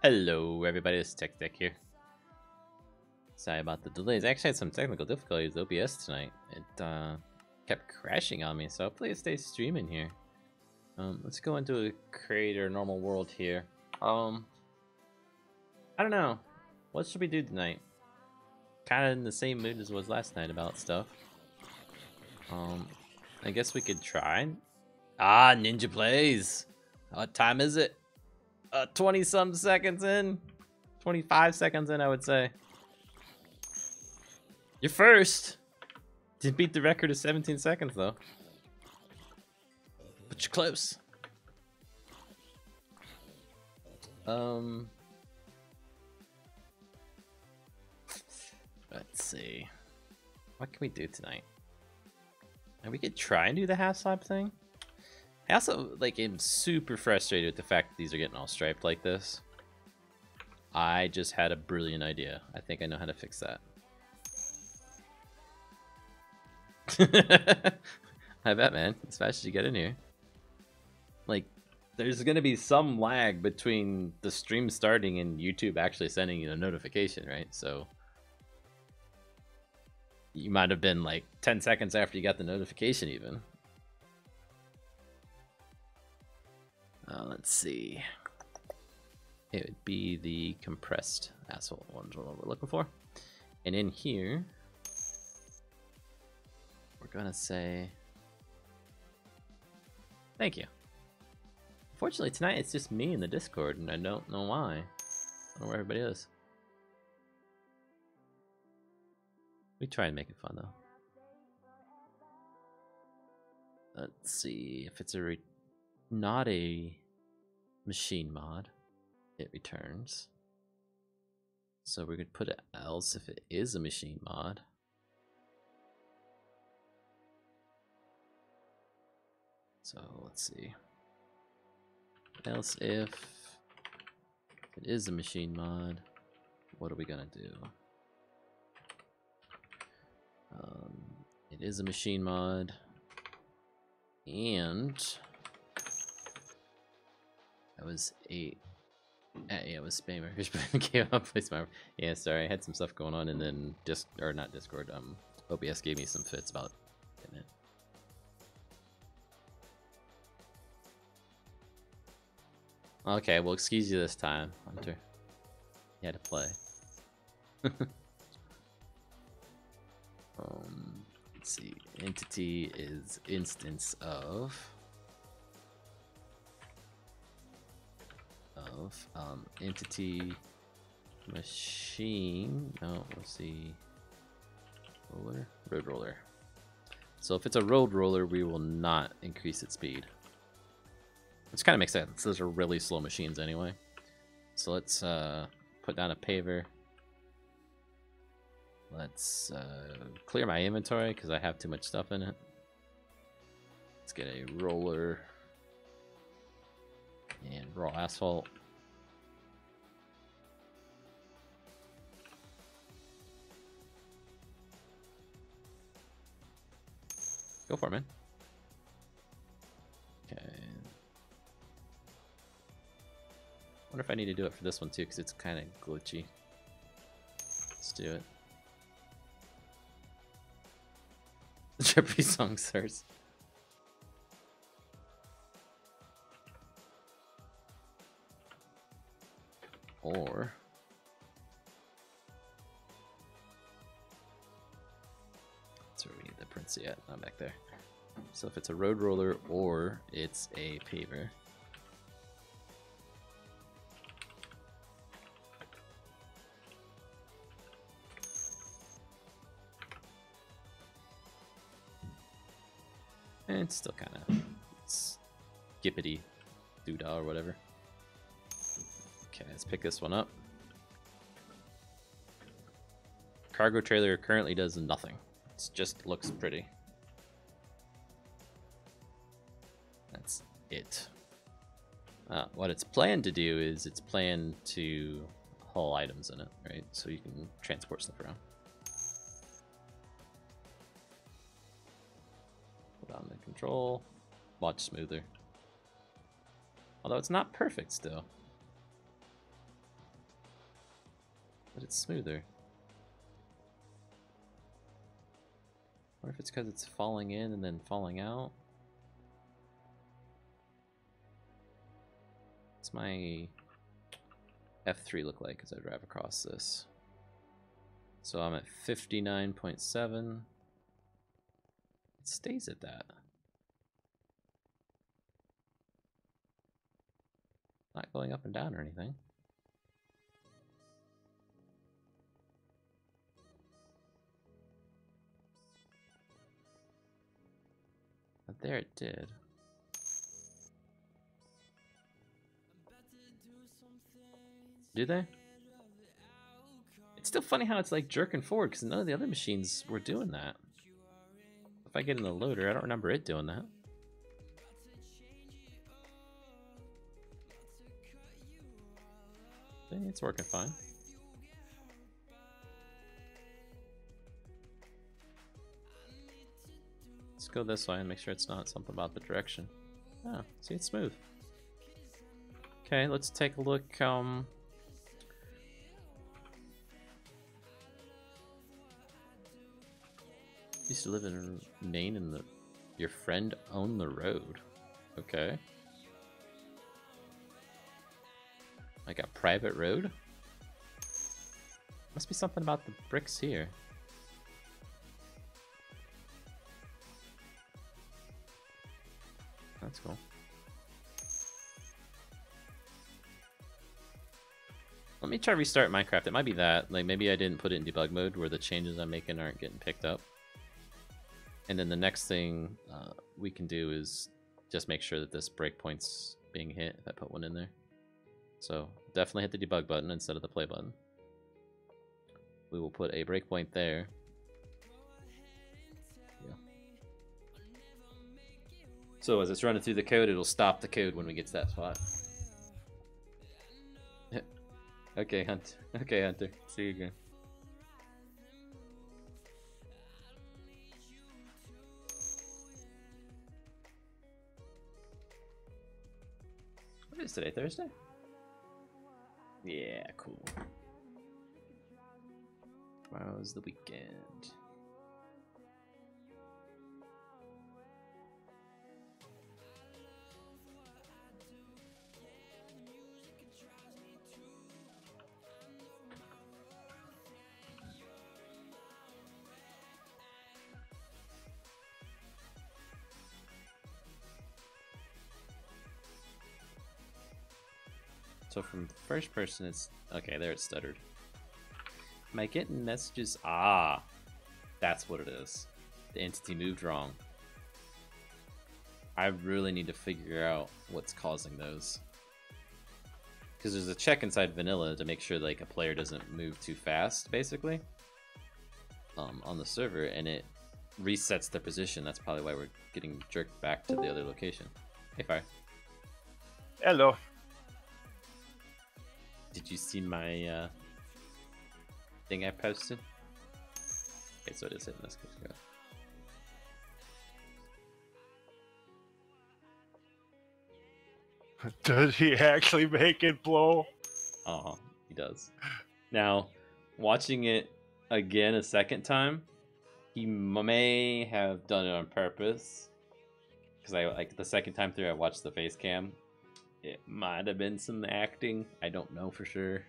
Hello everybody, it's Techstack here. Sorry about the delays. I actually had some technical difficulties with OBS tonight. It kept crashing on me, so hopefully it stays streaming here. Let's go into a creator normal world here. I don't know. What should we do tonight? Kind of in the same mood as was last night about stuff. I guess we could try. Ah, Ninja Plays! What time is it? 20-some seconds in. 25 seconds in, I would say. You're first. Didn't beat the record of 17 seconds, though. But you're close. Let's see. What can we do tonight? And we could try and do the half slab thing. I also am super frustrated with the fact that these are getting all striped like this. I just had a brilliant idea. I think I know how to fix that. I bet, man. As fast as you get in here. There's gonna be some lag between the stream starting and YouTube actually sending you a notification, right? So you might have been 10 seconds after you got the notification even. Let's see. It would be the compressed asphalt ones, what we're looking for. And in here, we're gonna say thank you. Unfortunately, tonight it's just me in the Discord, and I don't know why. I don't know where everybody is. We try and make it fun, though. Let's see if it's not a machine mod, it returns. So we could put it else if it is a machine mod. So let's see. Else if it is a machine mod, what are we gonna do? It is a machine mod, and that was yeah, it was spammer. Came up with my, yeah, sorry, I had some stuff going on, and then not Discord. OBS gave me some fits about getting it. Okay, well, excuse you this time, Hunter. You had to play. Let's see. Entity is instance of entity machine. No, let's see. Road roller. So if it's a road roller, we will not increase its speed. Which kind of makes sense. Those are really slow machines anyway. So let's put down a paver. Let's clear my inventory because I have too much stuff in it. Let's get a roller and raw asphalt. Go for it, man. Okay. Wonder if I need to do it for this one too, because it's kind of glitchy. Let's do it. The Jeopardy song starts. Or that's where we need the prince yet. Not back there. So if it's a road roller or it's a paver. And it's still kind of skippity doodah or whatever. Okay, let's pick this one up. Cargo trailer currently does nothing. It just looks pretty. That's it. What it's planned to do is it's planned to haul items in it, right? So you can transport stuff around. Put on the control. Much smoother. Although it's not perfect still. but it's smoother. What if it's because it's falling in and then falling out? What's my F3 look like as I drive across this? So I'm at 59.7. It stays at that. Not going up and down or anything. But there it did. Do they? It's still funny how it's like jerking forward because none of the other machines were doing that. If I get in the loader, I don't remember it doing that. It's working fine. Let's go this way and make sure it's not something about the direction. Oh, see, it's smooth. Okay, let's take a look. Used to live in Maine and your friend owned the road. Okay. Like a private road? Must be something about the bricks here. That's cool. Let me try restart Minecraft. It might be that. Like maybe I didn't put it in debug mode where the changes I'm making aren't getting picked up. And then the next thing we can do is just make sure that this breakpoint's being hit if I put one in there. So definitely hit the debug button instead of the play button. We will put a breakpoint there. Yeah. So as it's running through the code, it'll stop the code when we get to that spot. Okay, Hunter. Okay, Hunter. See you again. What is today? Thursday? Yeah, cool. Tomorrow's the weekend. So from first person, it's okay. There, it stuttered. Am I getting messages? Ah, that's what it is. The entity moved wrong. I really need to figure out what's causing those. Because there's a check inside vanilla to make sure like a player doesn't move too fast, basically, on the server, and it resets their position. That's probably why we're getting jerked back to the other location. Hey, Fire. Hello. Did you see my thing I posted? Okay, so it is hitting this. Does he actually make it blow? Oh, he does. Now, watching it again a second time, he may have done it on purpose. Because I like the second time through, I watched the face cam. It might have been some acting. I don't know for sure.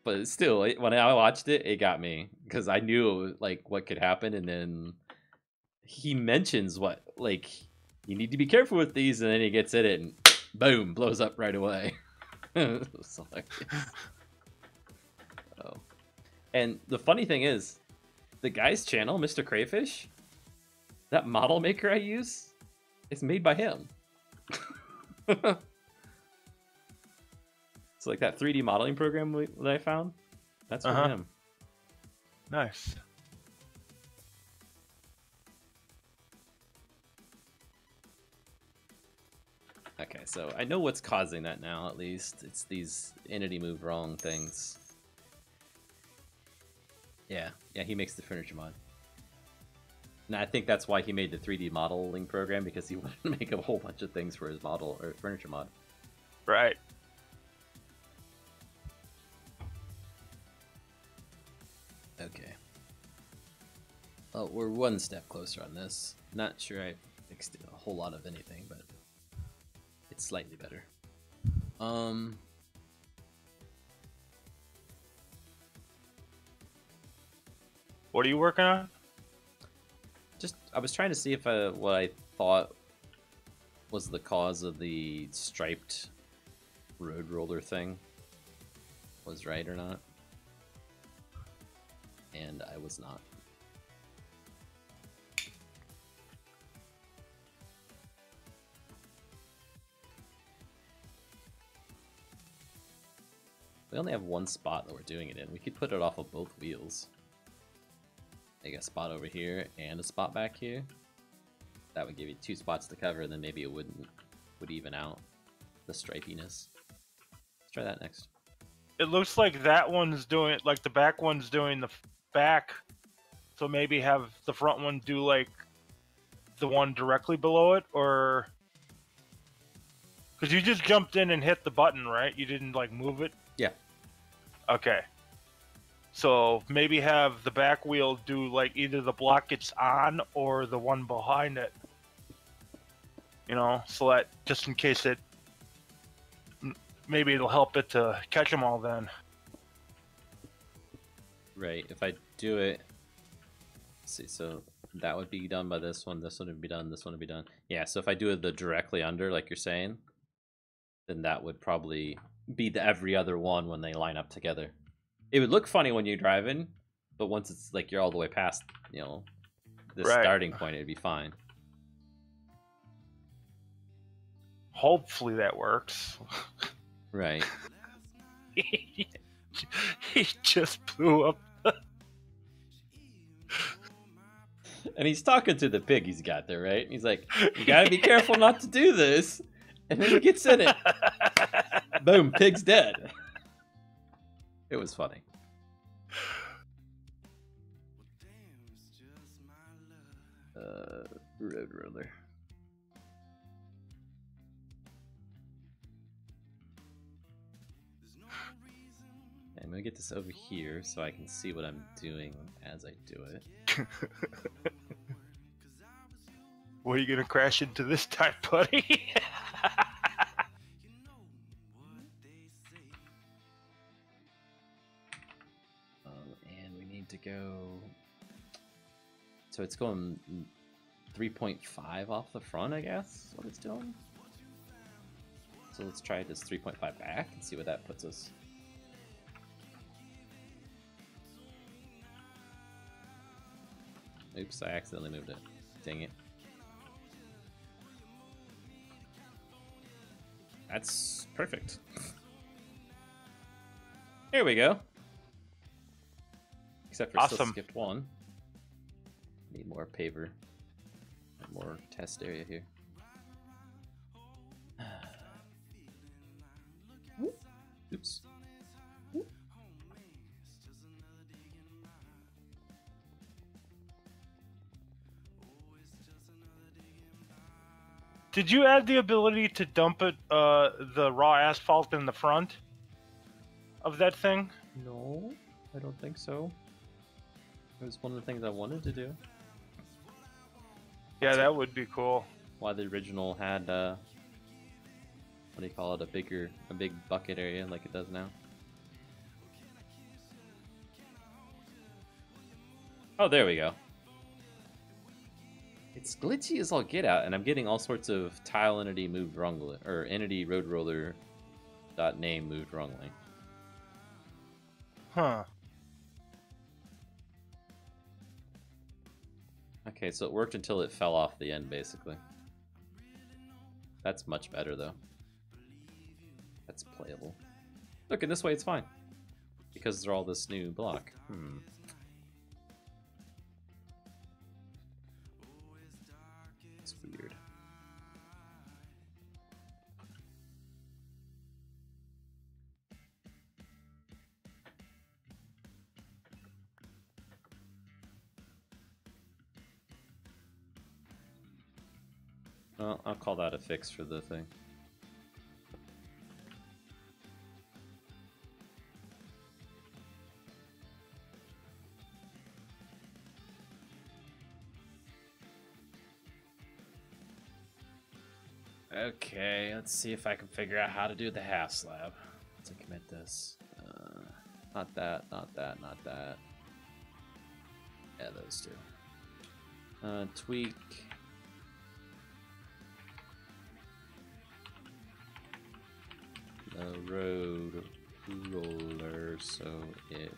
But still, when I watched it, it got me. Because I knew like what could happen. And then he mentions what, like, you need to be careful with these. And then he gets at it and boom, blows up right away. So, like, oh. And the funny thing is, the guy's channel, Mr. Crayfish, that model maker I use, is made by him. It's like that 3D modeling program that I found. That's from him. Nice. Okay, so I know what's causing that now, at least. It's these entity move wrong things. Yeah, he makes the furniture mod. And I think that's why he made the 3D modeling program, because he wanted to make a whole bunch of things for his model or furniture mod. Right. Oh, we're one step closer on this. Not sure I fixed a whole lot of anything, but it's slightly better. What are you working on? Just I was trying to see if what I thought was the cause of the striped road roller thing was right or not, and I was not. We only have one spot that we're doing it in. We could put it off of both wheels. Make a spot over here and a spot back here. That would give you 2 spots to cover, and then maybe it would even out the stripiness. Let's try that next. It looks like that one's doing, like the back one's doing the back, so maybe have the front one do like the one directly below it, or... Because you just jumped in and hit the button, right? You didn't like move it? Yeah. Okay. So maybe have the back wheel do like either the block it's on or the one behind it. You know, so that just in case it, maybe it'll help it to catch them all then. Right, if I do it, let's see, so that would be done by this one would be done, this one would be done. Yeah, so if I do it the directly under, like you're saying, then that would probably be the every other one when they line up together. It would look funny when you're driving, but once it's like you're all the way past, you know, the starting point, it'd be fine. Hopefully that works. Right. He just blew up. And he's talking to the pig he's got there, right? He's like, you gotta be careful not to do this. And then he gets in it. Boom, pig's dead. It was funny. Road roller. I'm gonna get this over here so I can see what I'm doing as I do it. What are you gonna crash into this time, buddy? And we need to go. So it's going 3.5 off the front, I guess. Is what it's doing. So let's try this 3.5 back and see what that puts us. Oops, I accidentally moved it. Dang it. That's perfect. Here we go. Except for still skipped one. Need more paver. More test area here. Oops. Did you add the ability to dump it, the raw asphalt in the front of that thing? No, I don't think so. It was one of the things I wanted to do. Yeah, that would be cool. Why the original had, what do you call it, a big bucket area like it does now. Oh, there we go. It's glitchy as all get out, and I'm getting all sorts of tile entity moved wrongly, or entity road roller dot name moved wrongly. Huh. Okay, so it worked until it fell off the end, basically. That's much better, though. That's playable. Look, in this way it's fine. Because they're all this new block. It's weird. Well, I'll call that a fix for the thing. Okay, let's see if I can figure out how to do the half slab. Let's commit this. Not that, not that, not that. Yeah, those two. Tweak. The road roller so it.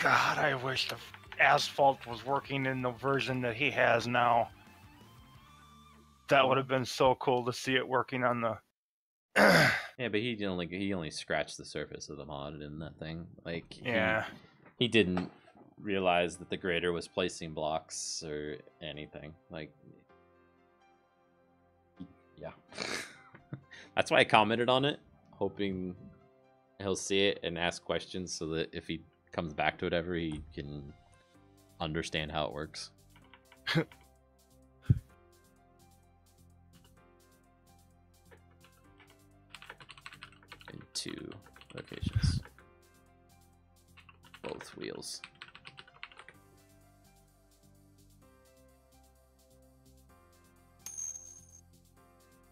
God, I wish the asphalt was working in the version that he has now. That would have been so cool to see it working on the. Yeah, but he only scratched the surface of the mod in that thing. Like Yeah. he didn't realize that the grader was placing blocks or anything. Like, yeah. That's why I commented on it, hoping he'll see it and ask questions so that if he comes back to it ever, he can understand how it works. In 2 locations. Both wheels.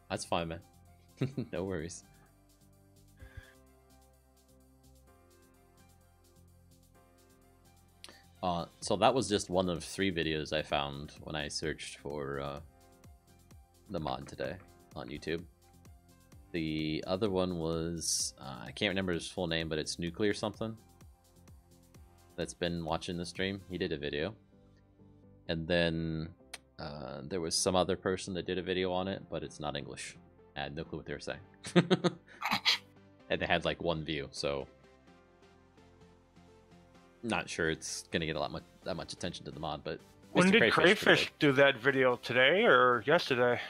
That's fine, man. No worries. So that was just one of 3 videos I found when I searched for the mod today on YouTube. The other one was, I can't remember his full name, but it's Nuclear something. That's been watching the stream. He did a video. And then there was some other person that did a video on it, but it's not English. I had no clue what they were saying. And they had like 1 view, so not sure it's gonna get that much attention to the mod. But When Mr. did Crayfish do that video? Today or yesterday? I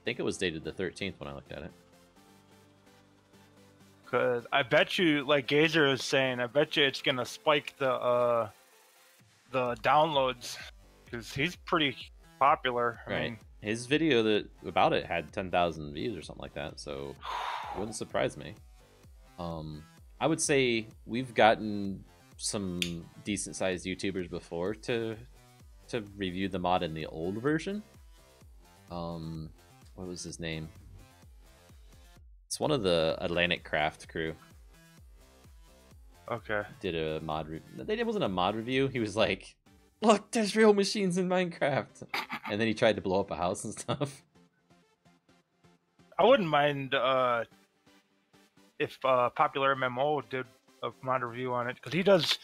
think it was dated the 13th when I looked at it. Because I bet you, like Gazer is saying, I bet you it's gonna spike the downloads because he's pretty popular. I mean, His video about it had 10,000 views or something like that, so it wouldn't surprise me. I would say we've gotten some decent sized YouTubers before to review the mod in the old version. What was his name? It's one of the TechStackCraft Crew. Okay. Did a mod it wasn't a mod review. He was like, look, there's real machines in Minecraft. And then he tried to blow up a house and stuff. I wouldn't mind if Popular MMO did a mod review on it, because he does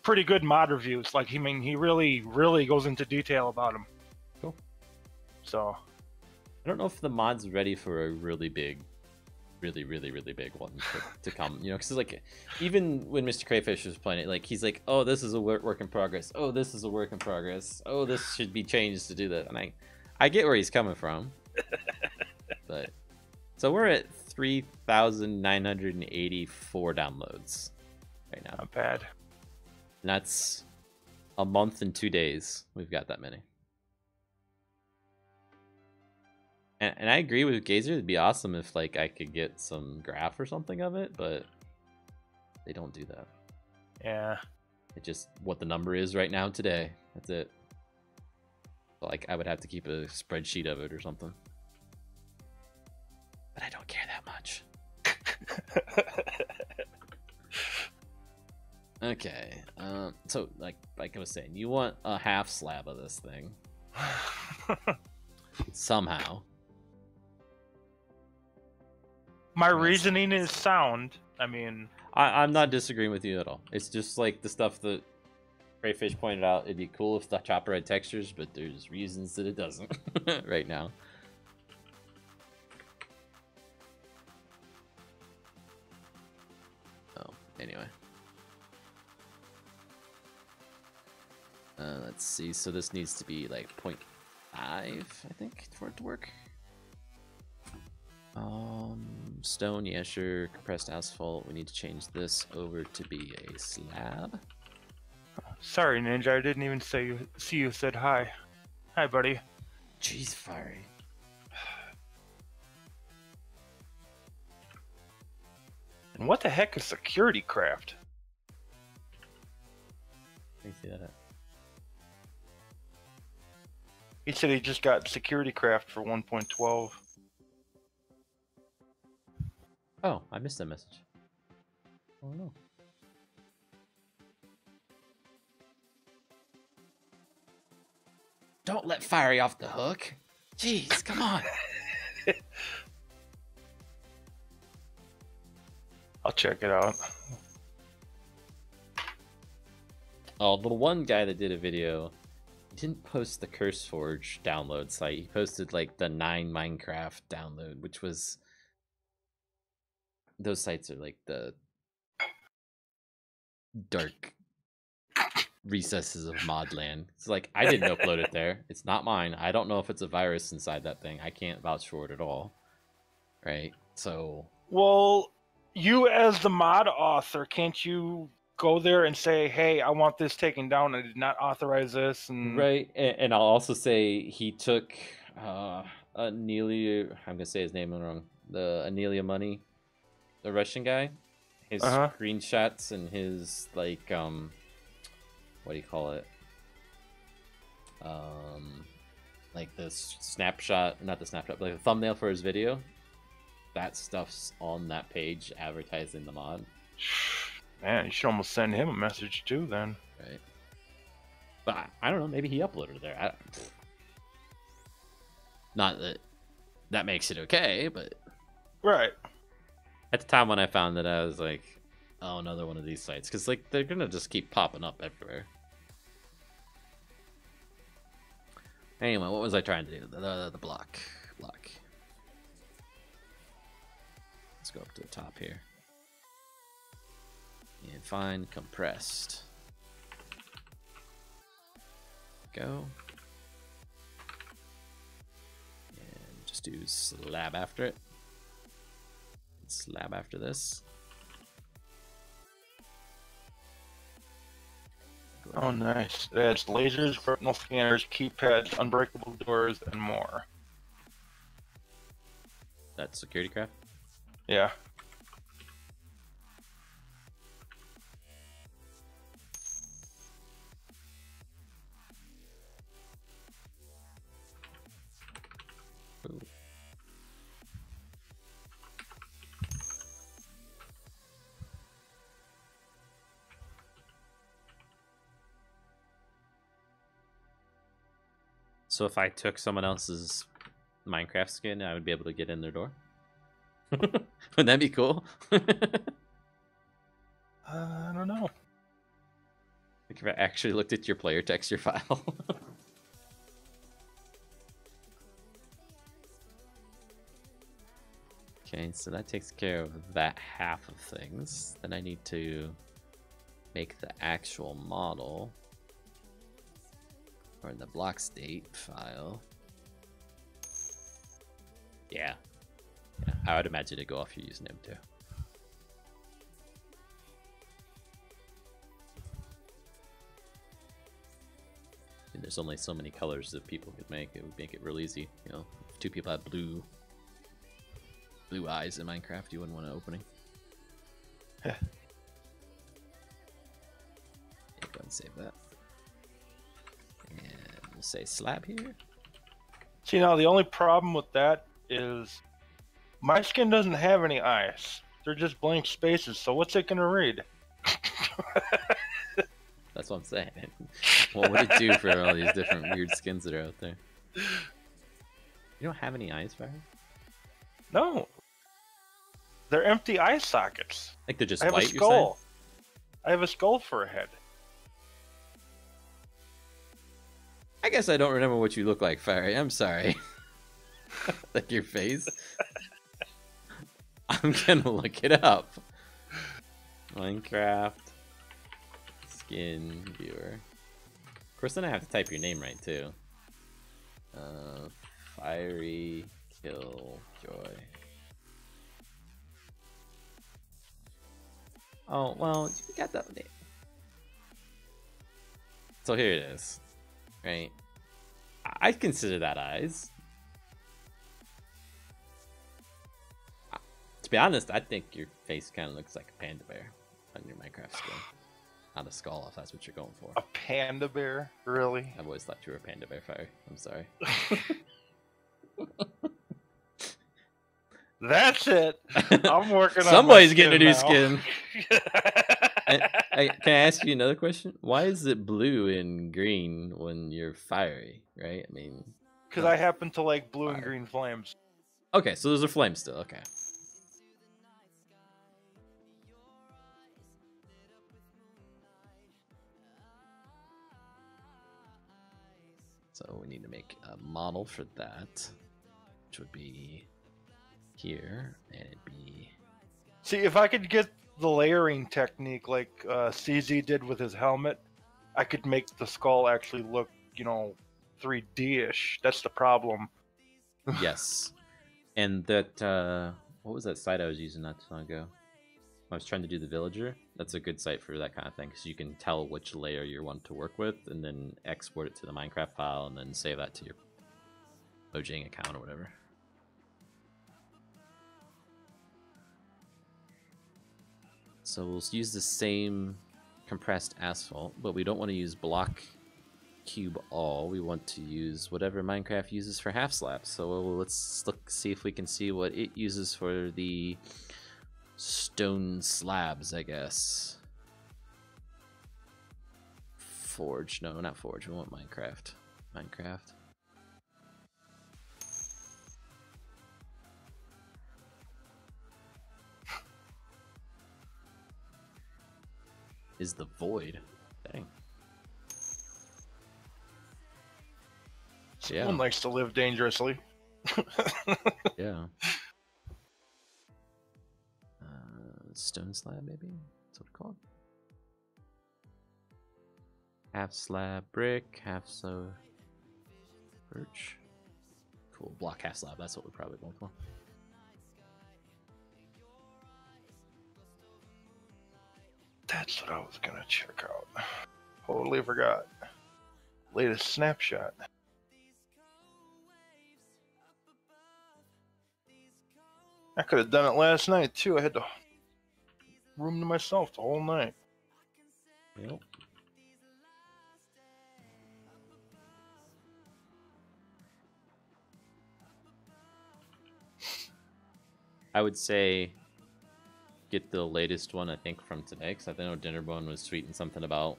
pretty good mod reviews. Like, he really, really goes into detail about them. Cool. So, I don't know if the mod's ready for a really big, really big one to come. You know, because like, even when Mr. Crayfish was playing it, like he's like, oh, this is a work in progress. Oh, this is a work in progress. Oh, this should be changed to do that. And I get where he's coming from. But so we're at 3,984 downloads right now. not bad. And that's a month and 2 days. We've got that many. And I agree with Gazer. It'd be awesome if like I could get some graph or something of it, but they don't do that. Yeah. It's just what the number is right now today. That's it. So, like I would have to keep a spreadsheet of it or something. But I don't care that much. Okay. So like I was saying, you want a half slab of this thing. Somehow. My reasoning is sound. I mean, I'm not disagreeing with you at all. It's just like the stuff that Crayfish pointed out. It'd be cool if the chopper had textures, but there's reasons that it doesn't right now. Oh, anyway. Let's see. So this needs to be like 0.5, I think, for it to work. Stone, yeah, sure. Compressed asphalt. We need to change this over to be a slab. sorry, Ninja. I didn't even see you said hi. Hi, buddy. Jeez, Fiery. And what the heck is security craft? Let me see that. He said he just got security craft for 1.12. Oh, I missed that message. Oh no. Don't let Fiery off the hook. Jeez, come on. I'll check it out. Oh, the one guy that did a video, he didn't post the CurseForge download site. He posted like the 9 Minecraft download, which was... Those sites are like the dark recesses of Modland. It's like, I didn't upload it there. It's not mine. I don't know if it's a virus inside that thing. I can't vouch for it at all. Right? So... Well, you as the mod author, can't you go there and say, hey, I want this taken down. I did not authorize this. And... Right. And I'll also say he took Anelia... I'm going to say his name wrong. The Anelia Money, the Russian guy. His screenshots and his, like, what do you call it? Like the snapshot, not the snapshot, but like the thumbnail for his video. That stuff's on that page advertising the mod. Man, you should almost send him a message too then. Right. But I don't know, maybe he uploaded it there. Not that that makes it okay, but... Right. At the time when I found it, I was like, oh, another one of these sites. Because, like, they're going to just keep popping up everywhere. Anyway, what was I trying to do? The block. Let's go up to the top here. And find compressed. Go. And just do slab after it. Slab after this. Oh, nice. It adds lasers, retinal scanners, keypads, unbreakable doors, and more. That's security craft? Yeah. Ooh. So if I took someone else's Minecraft skin, I would be able to get in their door? Would that be cool? I don't know. Like if I actually looked at your player texture file. Okay, so that takes care of that half of things. Then I need to make the actual model. Or the block state file. Yeah. I would imagine it'd go off your username too. And there's only so many colors that people could make. It would make it real easy. You know, if 2 people had blue eyes in Minecraft, you wouldn't want an opening. Yeah. Go ahead and save that. And we'll say slab here. See, now the only problem with that is my skin doesn't have any eyes. They're just blank spaces, so what's it gonna read? That's what I'm saying. What would it do for all these different weird skins that are out there? You don't have any eyes, Fire? No. They're empty eye sockets. Like they're just I have white, a skull. you're saying? I have a skull for a head. I guess I don't remember what you look like, Fiery. I'm sorry. Like your face? I'm gonna look it up. Minecraft skin viewer. Of course, then I have to type your name right too. Fierykiljoy. Oh well, you got that name. So here it is, right? I consider that eyes. To be honest, I think your face kind of looks like a panda bear on your Minecraft skin. Not a skull, if that's what you're going for. A panda bear? Really? I've always thought you were a panda bear, Fire. I'm sorry. That's it. I'm working on Somebody's my getting a new skin. skin. Can I ask you another question? Why is it blue and green when you're fiery, right? I mean... Because I happen to like blue Fire. and green flames. Okay, so those are flames still, okay. So we need to make a model for that, which would be here, and it'd be... See, if I could get the layering technique like CZ did with his helmet, I could make the skull actually look, 3D-ish. That's the problem. Yes. And that, what was that site I was using not too long ago? I was trying to do the villager. That's a good site for that kind of thing, because you can tell which layer you want to work with, and then export it to the Minecraft file, and then save that to your Mojang account or whatever. So we'll use the same compressed asphalt, but we don't want to use block cube all. We want to use whatever Minecraft uses for half slabs. So let's see if we can see what it uses for the stone slabs, I guess. Forge. No, not Forge. We want Minecraft. Minecraft. Is the void. Dang. Yeah. Someone likes to live dangerously. Yeah. Stone slab, maybe? That's what it's called. Half slab brick, half slab birch. Cool. Block half slab. That's what we're probably going for. That's what I was gonna check out. Totally forgot. Latest snapshot. I could have done it last night too. I had the room to myself the whole night. Yep. I would say get the latest one, I think, from today, because I know Dinnerbone was tweeting something about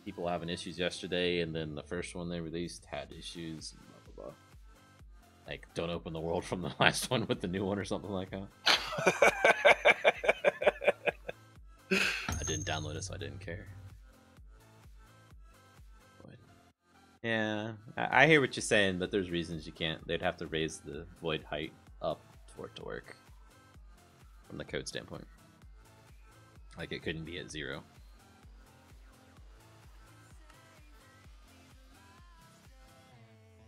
people having issues yesterday, and then the first one they released had issues, and blah, blah, blah. Like, don't open the world from the last one with the new one or something like that. I didn't download it, so I didn't care. But, yeah, I hear what you're saying, but there's reasons you can't. They'd have to raise the void height up for it to work. From the code standpoint. Like, it couldn't be at 0.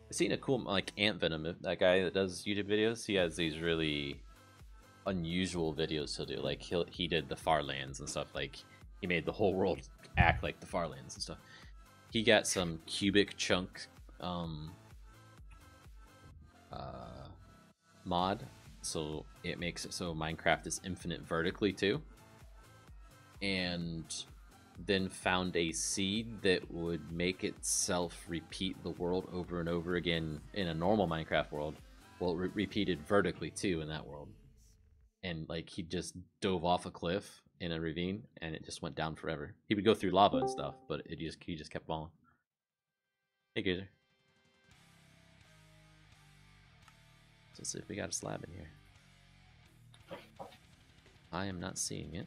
I've seen a cool, like, Ant Venom, that guy that does YouTube videos, he has these really unusual videos he'll do. Like, he did the Farlands and stuff. Like, he made the whole world act like the Farlands and stuff. He got some cubic chunk mod, so it makes it so Minecraft is infinite vertically too, and then found a seed that would make itself repeat the world over and over again in a normal Minecraft world. Well, it repeated vertically too in that world, and like he just dove off a cliff in a ravine and it just went down forever. He would go through lava and stuff, but he just kept falling. Hey, Gazer. Let's see if we got a slab in here. I am not seeing it.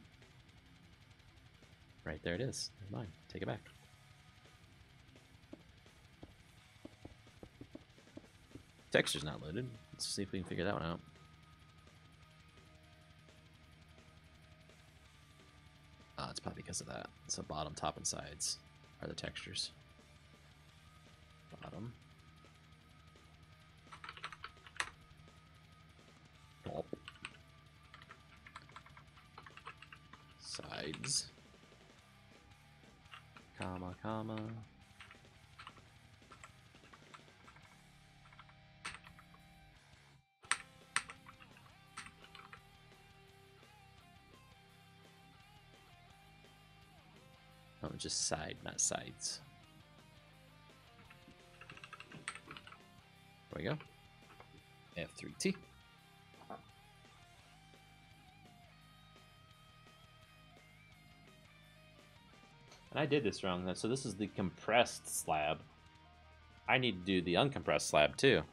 Right there it is. Never mind. Take it back. Texture's not loaded. Let's see if we can figure that one out. It's probably because of that. So bottom, top, and sides are the textures. Bottom. Top. Sides. Comma, comma. Oh, just side, not sides. There we go. F3T. And I did this wrong. So this is the compressed slab. I need to do the uncompressed slab too.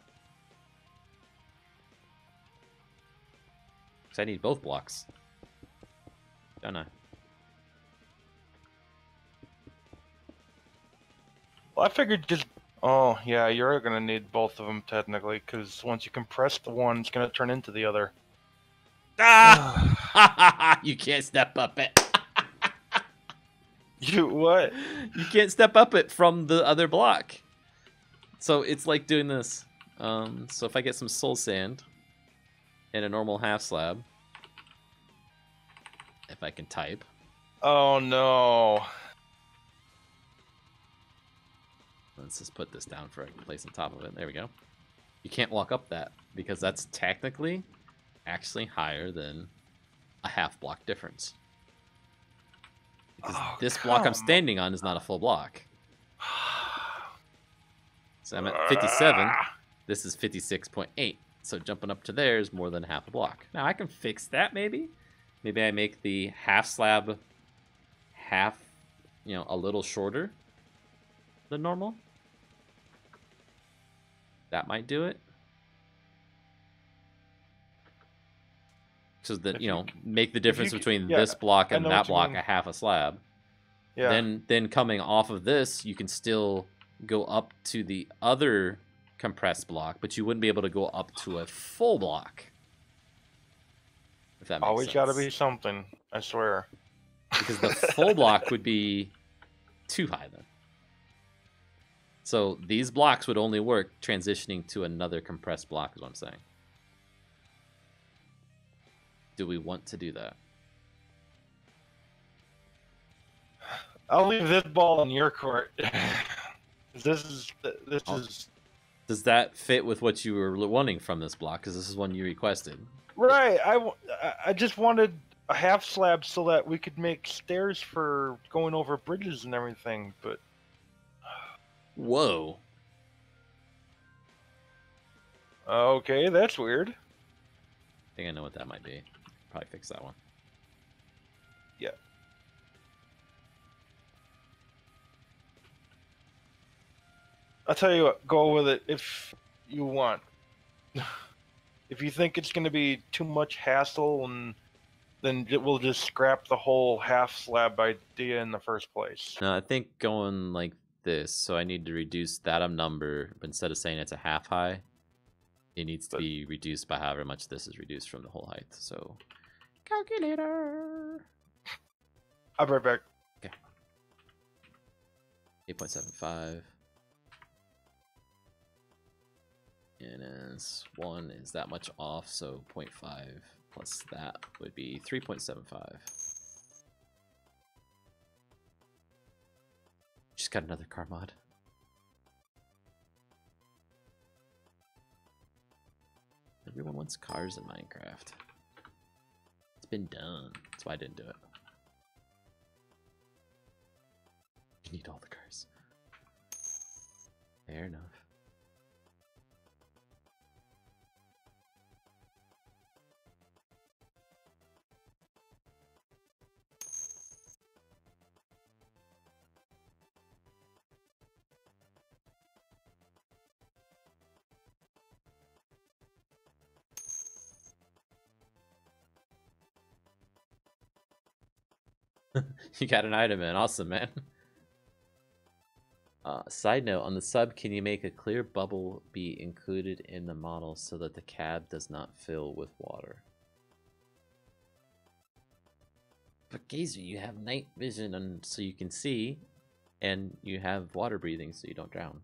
Because I need both blocks. Don't I? Well, I figured just... Oh, yeah, you're going to need both of them, technically, because once you compress the one, it's going to turn into the other. Ah! You can't step up it. You what? You can't step up it from the other block. So it's like doing this. So if I get some soul sand and a normal half slab, if I can type. Oh, no. Let's just put this down for a place on top of it. There we go. You can't walk up that because that's technically actually higher than a half block difference. Because this block I'm standing on is not a full block. So I'm at 57. This is 56.8. So jumping up to there is more than half a block. Now I can fix that maybe. Maybe I make the half slab a little shorter than normal. That might do it. So that, make the difference between this block and that block a half a slab. Yeah. Then coming off of this, you can still go up to the other compressed block, but you wouldn't be able to go up to a full block. If that makes Always sense. Gotta be something, I swear. Because the full block would be too high then. So these blocks would only work transitioning to another compressed block, is what I'm saying. Do we want to do that? I'll leave this ball in your court. This is. Does that fit with what you were wanting from this block? Because this is one you requested. Right. I just wanted a half slab so that we could make stairs for going over bridges and everything, but... Whoa. Okay, that's weird. I think I know what that might be. Probably fix that one. Yeah. I'll tell you what, go with it if you want. If you think it's going to be too much hassle, and then we'll just scrap the whole half slab idea in the first place. No, I think going like this, so I need to reduce that number, but instead of saying it's a half high, it needs to be reduced by however much this is reduced from the whole height. So, calculator. I'll be right back. Okay. 8.75. And as 1 is that much off, so 0.5 plus that would be 3.75. Just got another car mod. Everyone wants cars in Minecraft. It's been done. That's why I didn't do it. You need all the cars. Fair enough. You got an item in. Awesome, man. Side note, on the sub, can you make a clear bubble be included in the model so that the cab does not fill with water? But Gazer, you have night vision and so you can see, and you have water breathing so you don't drown.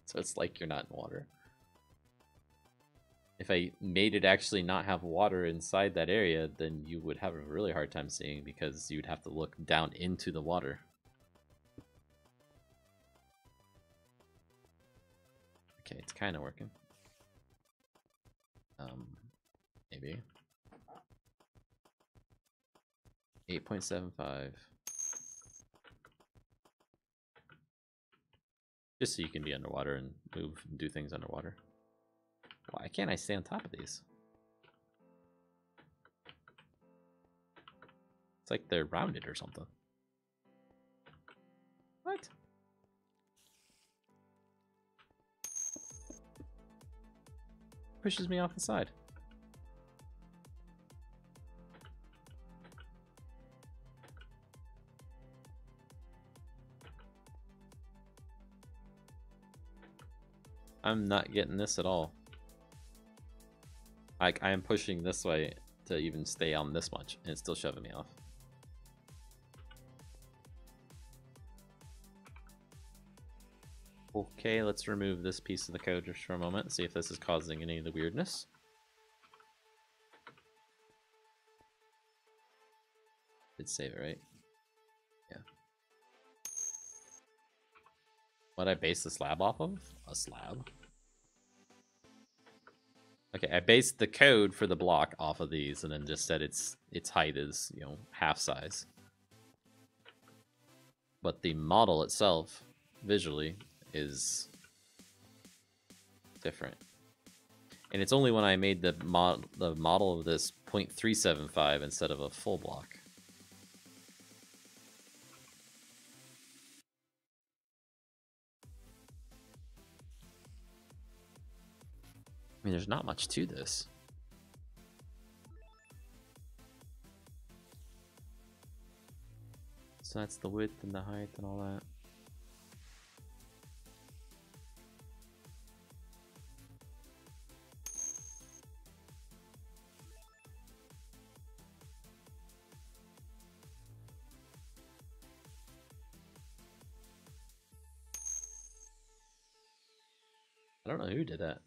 So it's like you're not in water. If I made it actually not have water inside that area, then you would have a really hard time seeing because you'd have to look down into the water. Okay, it's kind of working. Maybe. 8.75. Just so you can be underwater and move and do things underwater. Why can't I stay on top of these? It's like they're rounded or something. Pushes me off the side. I'm not getting this at all. Like, I am pushing this way to even stay on this much, and it's still shoving me off. Okay, let's remove this piece of the code just for a moment and see if this is causing any of the weirdness. Did save it, right? Yeah. What'd I base the slab off of? A slab? Okay, I based the code for the block off of these and then just said its height is, you know, half size. But the model itself, visually, is different. And it's only when I made the model of this 0.375 instead of a full block. I mean, there's not much to this. So that's the width and the height and all that. I don't know who did that.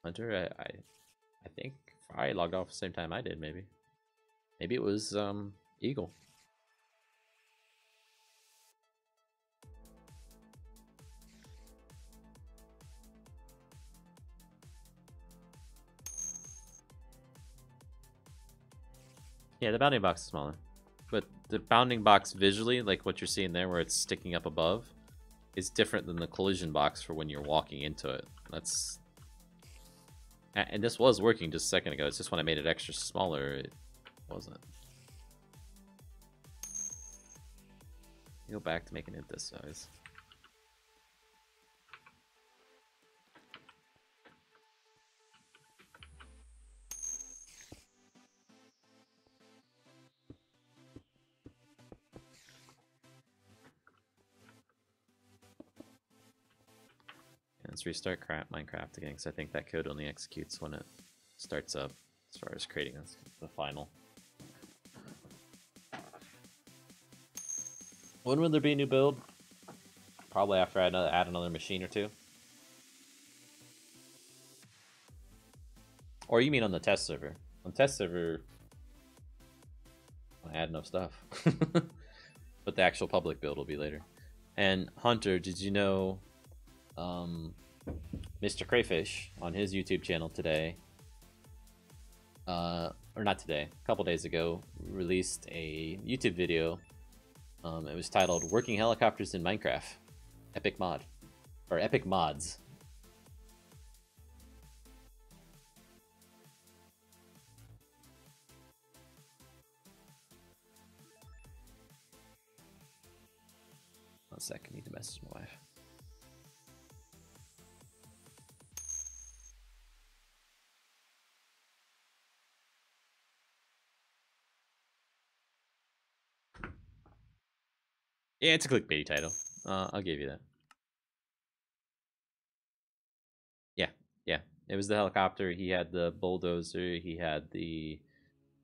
Hunter, I think I logged off at the same time I did, maybe. Maybe it was Eagle. Yeah, the bounding box is smaller. But the bounding box visually, like what you're seeing there where it's sticking up above, is different than the collision box for when you're walking into it. That's... And this was working just a second ago. It's just when I made it extra smaller, it wasn't. Go back to making it this size. Let's restart Minecraft again, because I think that code only executes when it starts up, as far as creating the final. When will there be a new build? Probably after I add another machine or two. Or you mean on the test server? On the test server, I add enough stuff. But the actual public build will be later. And Hunter, did you know Mr. Crayfish on his YouTube channel today, or not today, a couple days ago, released a YouTube video. It was titled "Working Helicopters in Minecraft," epic mod, or epic mods. One second, I need to message my wife. Yeah, it's a clickbaity title. I'll give you that. Yeah. It was the helicopter. He had the bulldozer. He had the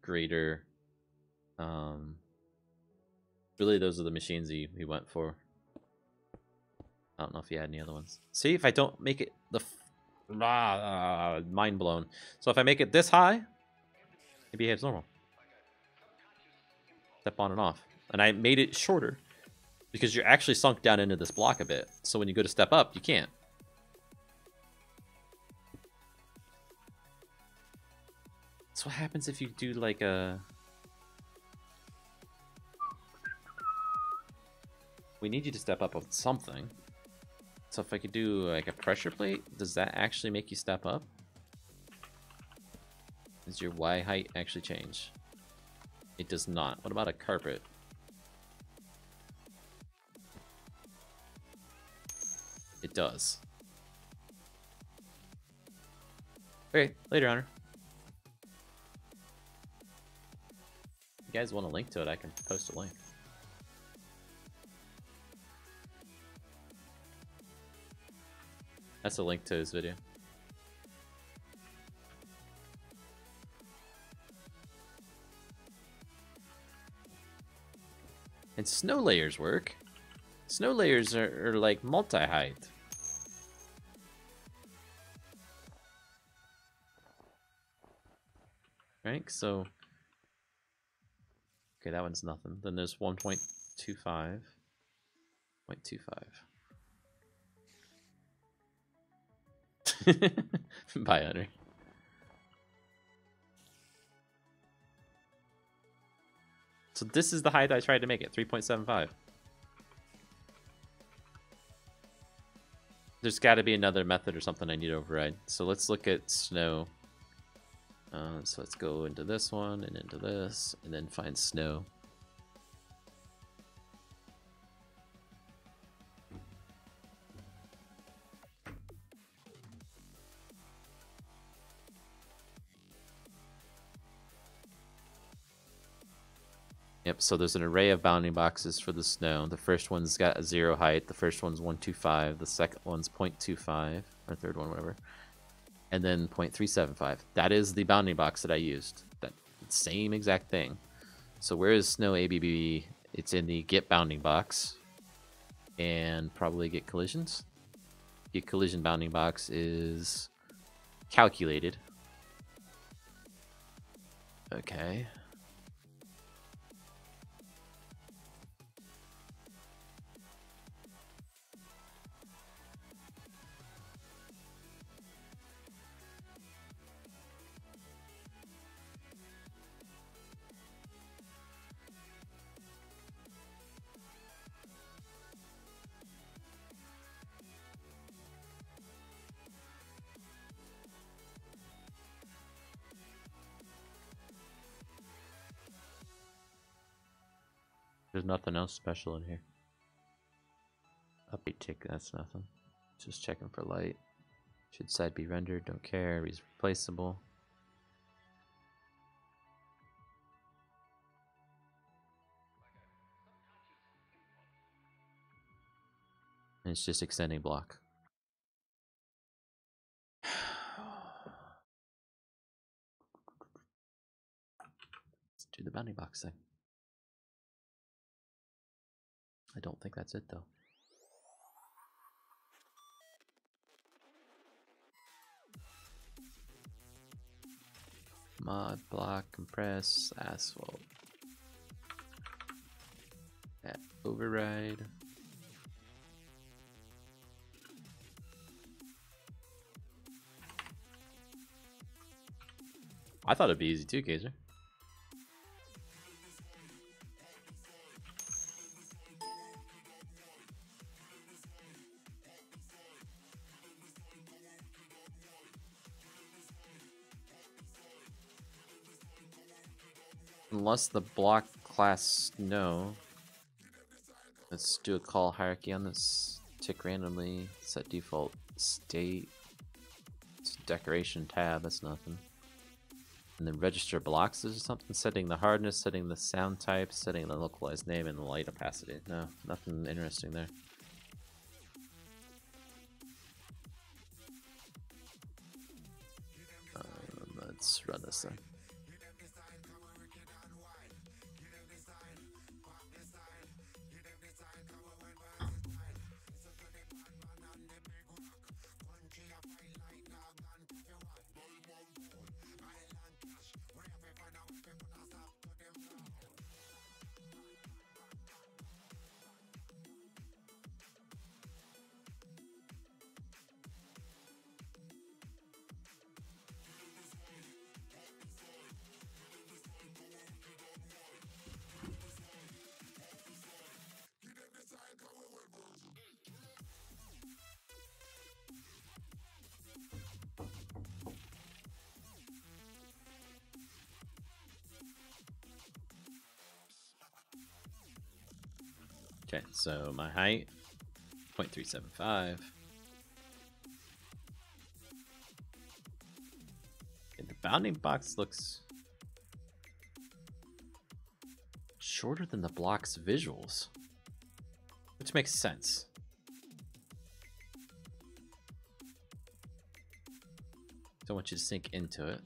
grader. Really, those are the machines he went for. I don't know if he had any other ones. See, if I don't make it mind blown. So if I make it this high, it behaves normal. Step on and off. And I made it shorter because you're actually sunk down into this block a bit. So when you go to step up, you can't. So what happens if you do like a... We need you to step up with something. So if I could do like a pressure plate, does that actually make you step up? Does your Y height actually change? It does not. What about a carpet? It does. Okay, later, Honor. If you guys want a link to it, I can post a link. That's a link to his video. And snow layers work. Snow layers are like multi-height. Right? So... Okay, that one's nothing. Then there's 1.25. 0.25. Bye, Hunter. So this is the height I tried to make it, 3.75. There's got to be another method or something I need to override. So let's look at snow. So let's go into this one and into this, and then find snow. Yep, so there's an array of bounding boxes for the snow. The first one's got a 0 height, the first one's 125, the second one's 0.25, or third one, whatever. And then 0.375. That is the bounding box that I used. That same exact thing. So where is snow ABB? It's in the get bounding box. And probably get collisions. Get collision bounding box is calculated. Okay. There's nothing else special in here. Update tick, that's nothing. Just checking for light. Should side be rendered? Don't care. He's replaceable. And it's just extending block. Let's do the bounding box thing. I don't think that's it though. Mod block compress asphalt. Add override. I thought it'd be easy too, Kaiser. Unless the block class no. Let's do a call hierarchy on this. Tick randomly. Set default state. It's decoration tab. That's nothing. And then register blocks is something. Setting the hardness, setting the sound type, setting the localized name, and the light opacity. No, nothing interesting there. Let's run this thing. Okay, so my height, 0.375. bounding box looks shorter than the block's visuals, which makes sense. Don't want you to sink into it.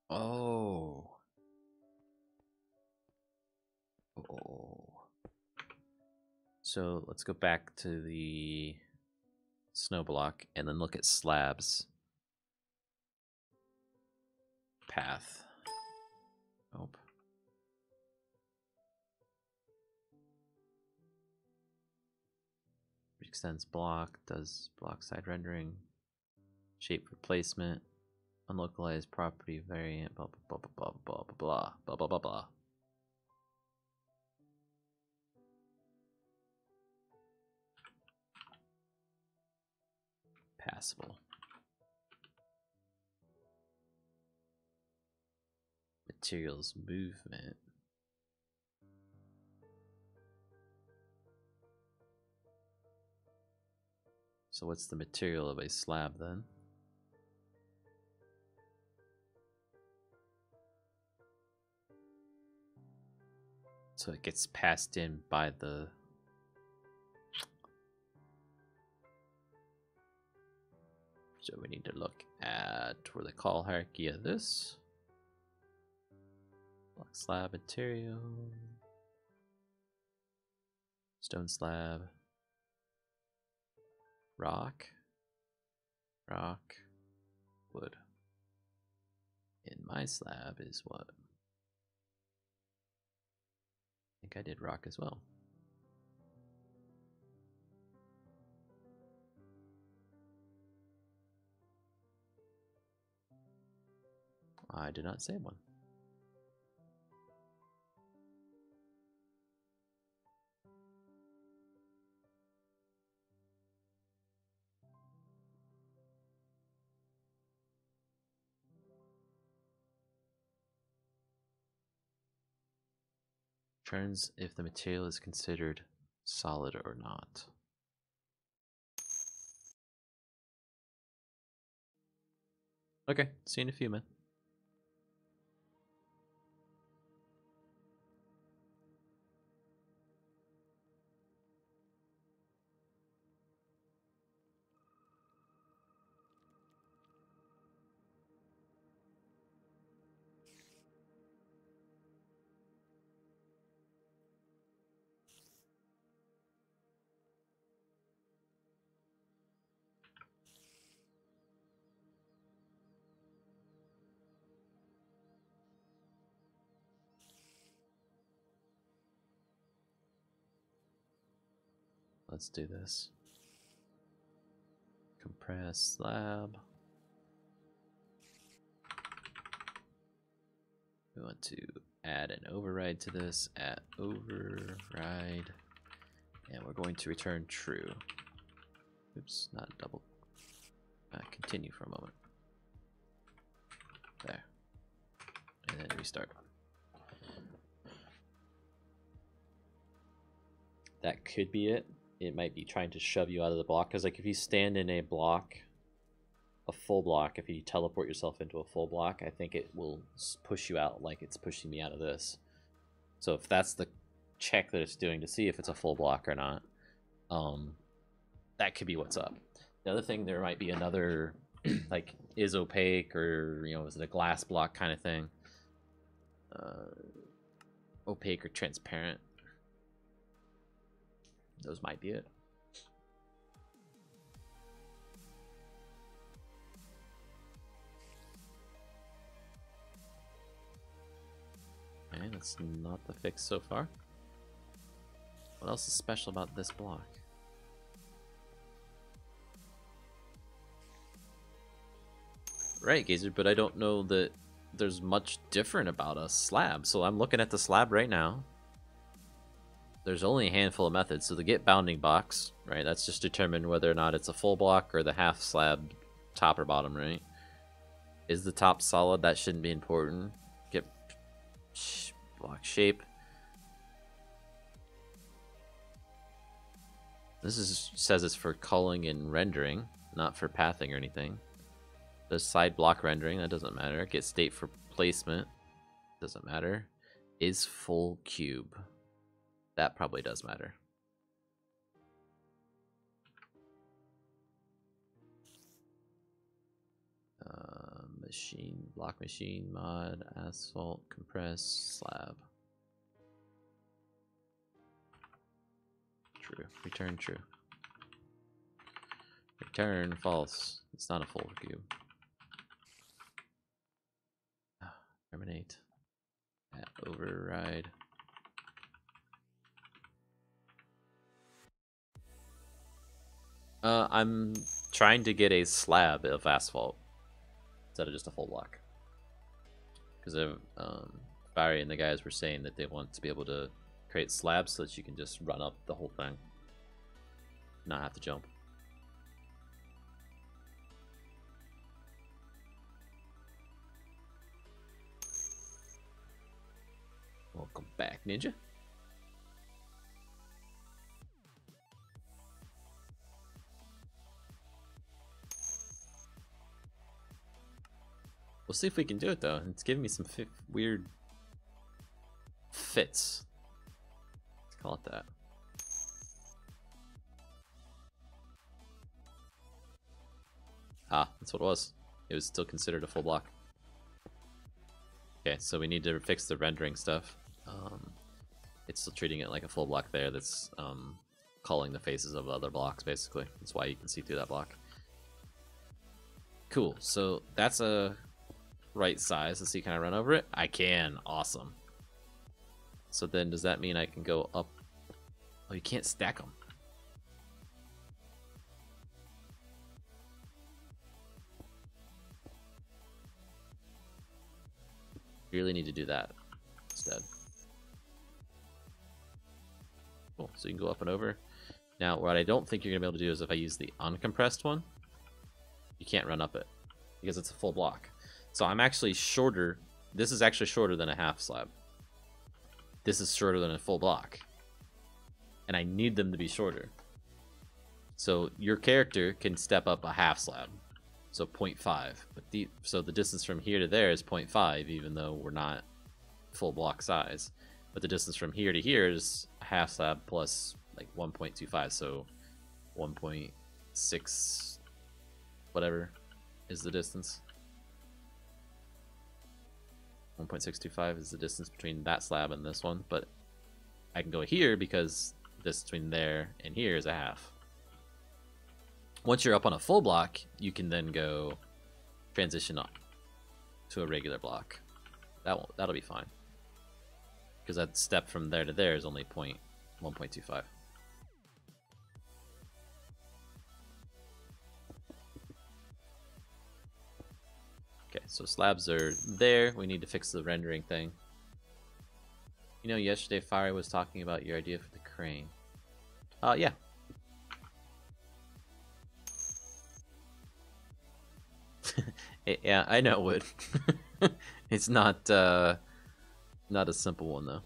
Oh. So let's go back to the snow block and then look at slabs. Path. Nope. Extends block, does block side rendering, shape replacement, unlocalized property variant, blah blah blah blah blah blah blah blah blah blah blah. Passable. Materials movement. So what's the material of a slab then? So it gets passed in by the... So we need to look at where the call hierarchy of this. Block slab material. Stone slab. Rock. Rock. Wood. In my slab is what? I think I did rock as well. I did not save one. Turns if the material is considered solid or not. Okay, see you in a few, man. Let's do this. Compress slab. We want to add an override to this. Add override. And we're going to return true. Oops, not double. Continue for a moment. There. And then restart. That could be it. It might be trying to shove you out of the block, because like if you stand in a block, a full block, if you teleport yourself into a full block, I think it will push you out like it's pushing me out of this. So if that's the check that it's doing to see if it's a full block or not, that could be what's up. The other thing, there might be another like is opaque, or you know, is it a glass block kind of thing, opaque or transparent. Those might be it. Okay, that's not the fix so far. What else is special about this block? Right, Gazer, but I don't know that there's much different about a slab. So I'm looking at the slab right now. There's only a handful of methods. So the get bounding box, right? That's just determine whether or not it's a full block or the half slab, top or bottom, right? Is the top solid? That shouldn't be important. block shape. Says it's for culling and rendering, not for pathing or anything. Does side block rendering, that doesn't matter. Get state for placement, doesn't matter. Is full cube, that probably does matter. Machine, block machine, mod, asphalt, compress, slab. True. Return true. Return false. It's not a full cube. Terminate. Override. I'm trying to get a slab of asphalt instead of just a full block. Because Fiery and the guys were saying that they want to be able to create slabs so that you can just run up the whole thing, not have to jump. Welcome back, Ninja. We'll see if we can do it though. It's giving me some weird fits. Let's call it that. Ah, that's what it was. It was still considered a full block. Okay, so we need to fix the rendering stuff. It's still treating it like a full block there that's culling the faces of other blocks, basically. That's why you can see through that block. Cool, so that's a right size. Let's see, can I run over it? I can, awesome. So then does that mean I can go up? Oh, you can't stack them. You really need to do that instead. Cool, so you can go up and over. Now, what I don't think you're gonna be able to do is if I use the uncompressed one, you can't run up it because it's a full block. So I'm actually shorter. This is actually shorter than a half slab. This is shorter than a full block. And I need them to be shorter. So your character can step up a half slab. So 0.5. But so the distance from here to there is 0.5, even though we're not full block size. But the distance from here to here is a half slab plus like 1.25. So 1.6 whatever is the distance. 1.625 is the distance between that slab and this one, but I can go here because this between there and here is a half. Once you're up on a full block, you can then go transition up to a regular block. That'll be fine, because that step from there to there is only 1.25. Okay, so slabs are there. We need to fix the rendering thing. You know, yesterday Fiery was talking about your idea for the crane. Yeah. Yeah, I know it would. It's not a simple one though.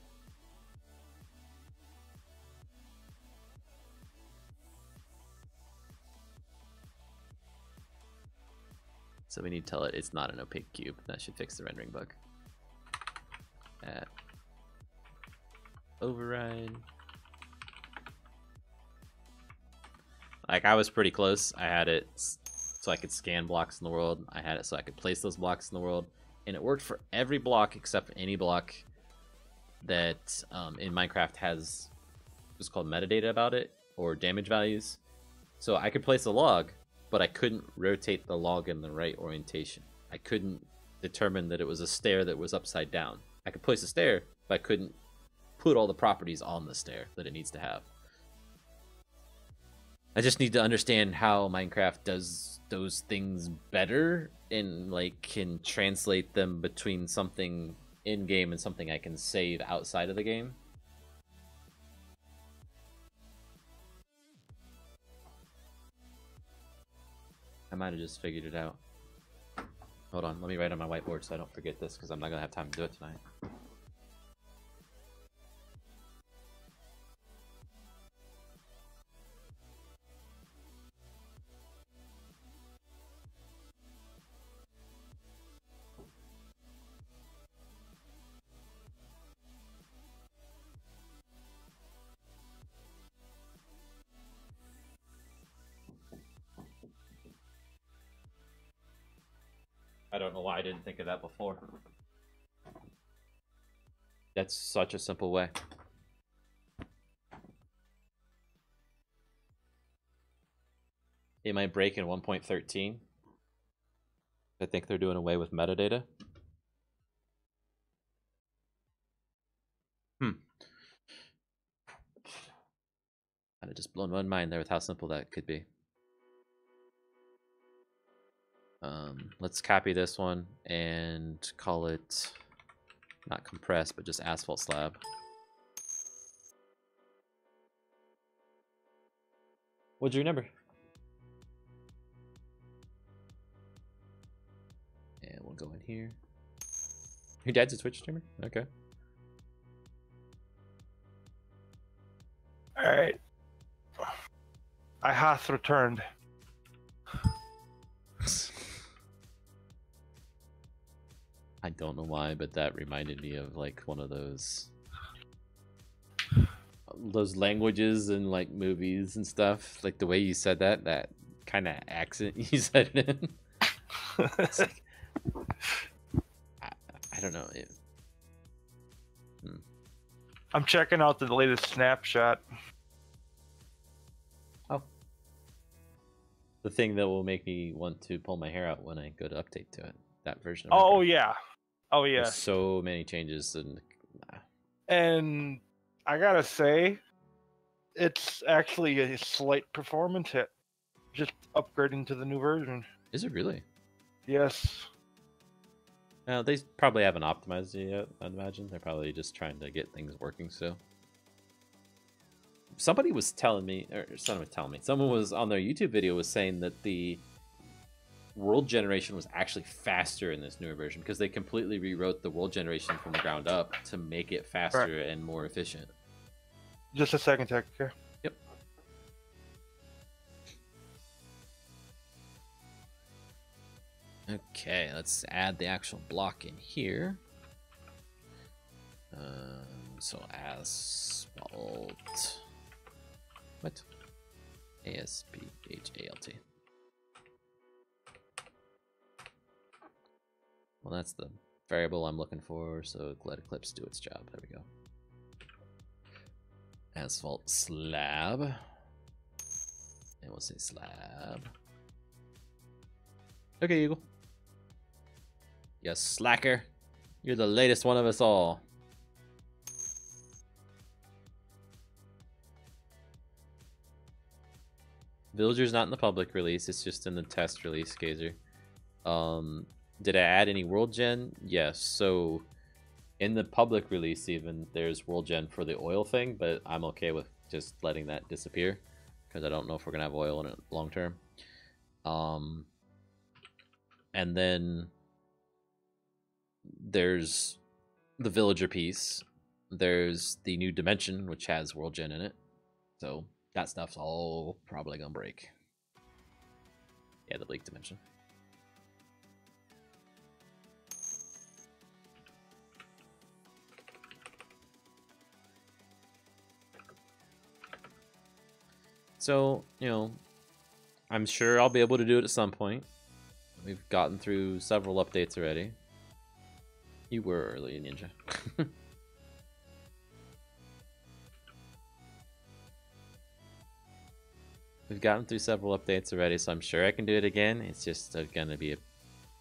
So we need to tell it it's not an opaque cube. That should fix the rendering bug. Override. Like, I was pretty close. I had it so I could scan blocks in the world. I had it so I could place those blocks in the world. And it worked for every block except for any block that in Minecraft has what's called metadata about it, or damage values. So I could place a log, but I couldn't rotate the log in the right orientation. I couldn't determine that it was a stair that was upside down. I could place a stair, but I couldn't put all the properties on the stair that it needs to have. I just need to understand how Minecraft does those things better and like can translate them between something in game and something I can save outside of the game. I might have just figured it out. Hold on, let me write on my whiteboard so I don't forget this, because I'm not gonna have time to do it tonight. don't know why I didn't think of that before. That's such a simple way. It might break in 1.13. I think they're doing away with metadata. Kind of just blown my mind there with how simple that could be. Let's copy this one and call it not compress, but just asphalt slab. What'd you remember? And we'll go in here. Your dad's a Twitch streamer? Okay. Alright. I hath returned. I don't know why, but that reminded me of like one of those languages in like movies and stuff. Like the way you said that kind of accent you said it in. It's like, I don't know. I'm checking out the latest snapshot. Oh. The thing that will make me want to pull my hair out when I go to update to it. That version of Oh, yeah. Oh, yeah. There's so many changes. And I gotta say, it's actually a slight performance hit. Just upgrading to the new version. Is it really? Yes. They probably haven't optimized it yet, I'd imagine. They're probably just trying to get things working still. Somebody was telling me, someone was on their YouTube video was saying that the world generation was actually faster in this newer version because they completely rewrote the world generation from the ground up to make it faster and more efficient. Just a second, Tech. Okay. Yep. Okay, let's add the actual block in here. So asphalt. What? ASPHALT. Well, that's the variable I'm looking for, so let Eclipse do its job. There we go. Asphalt slab. And we'll say slab. Okay, Eagle. You slacker. You're the latest one of us all. Villager's not in the public release, it's just in the test release, Gazer. Did I add any world gen? Yes, so in the public release even, there's world gen for the oil thing, but I'm okay with just letting that disappear because I don't know if we're gonna have oil in it long term. And then there's the villager piece. There's the new dimension, which has world gen in it. So that stuff's all probably gonna break. Yeah, the bleak dimension. So, you know, I'm sure I'll be able to do it at some point. We've gotten through several updates already. You were early, Ninja. We've gotten through several updates already, so I'm sure I can do it again. It's just gonna be a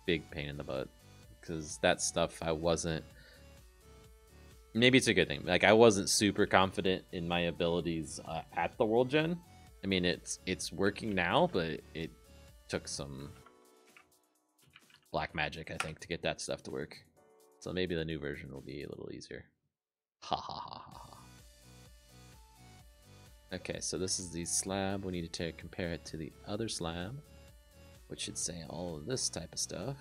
big pain in the butt. Because that stuff I wasn't... Maybe it's a good thing. Like, I wasn't super confident in my abilities at the World Gen. I mean, it's working now, but it took some black magic, I think, to get that stuff to work. So maybe the new version will be a little easier. Ha ha ha ha ha. Okay, so this is the slab. We need to compare it to the other slab, which should say all of this type of stuff.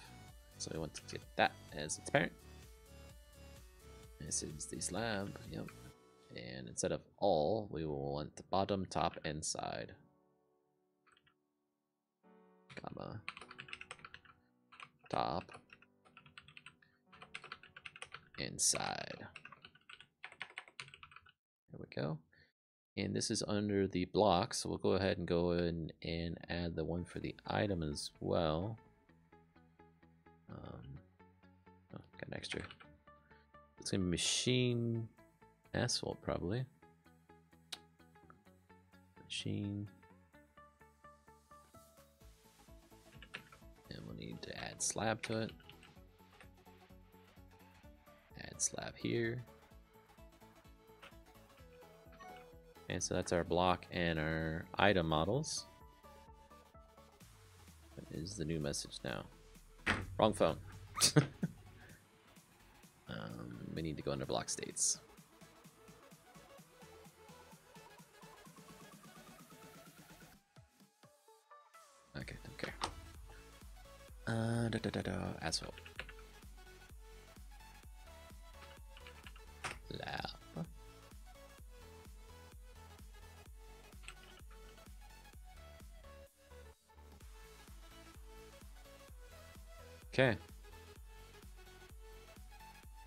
So we want to get that as its parent. This is the slab, yep. And instead of all, we will want the bottom, top, and side. Comma. Top. Inside. There we go. And this is under the block, so we'll go ahead and go in and add the one for the item as well. Oh, got an extra. It's gonna be machine asphalt probably. Machine. And we'll need to add slab to it. Add slab here. And so that's our block and our item models. What is the new message now? Wrong phone. We need to go under block states. Okay, don't care. Asphalt. Lab. Okay.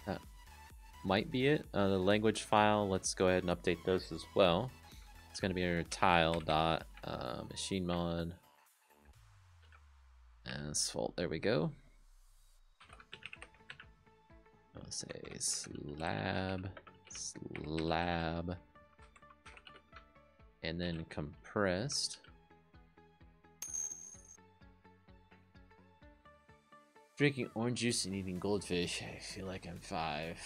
That might be it. The language file, let's go ahead and update those as well. It's going to be our tile dot machine mod asphalt. There we go. I'll say slab, and then compressed. Drinking orange juice and eating goldfish. I feel like I'm 5.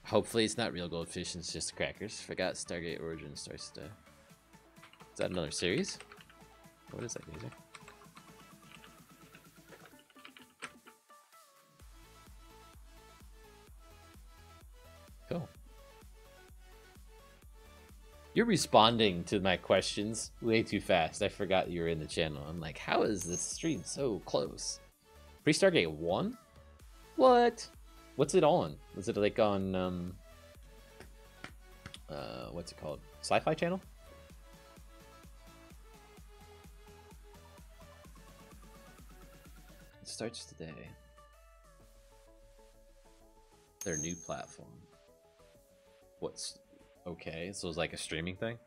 Hopefully it's not real goldfish and it's just crackers. Forgot Stargate Origin starts to... Is that another series? What is that music? Cool. You're responding to my questions way too fast. I forgot you were in the channel. I'm like, how is this stream so close? Pre-Stargate 1? What? What's it on? Was it like on, what's it called? Sci-Fi Channel? It starts today. Their new platform. What's... Okay, so it's like a streaming thing?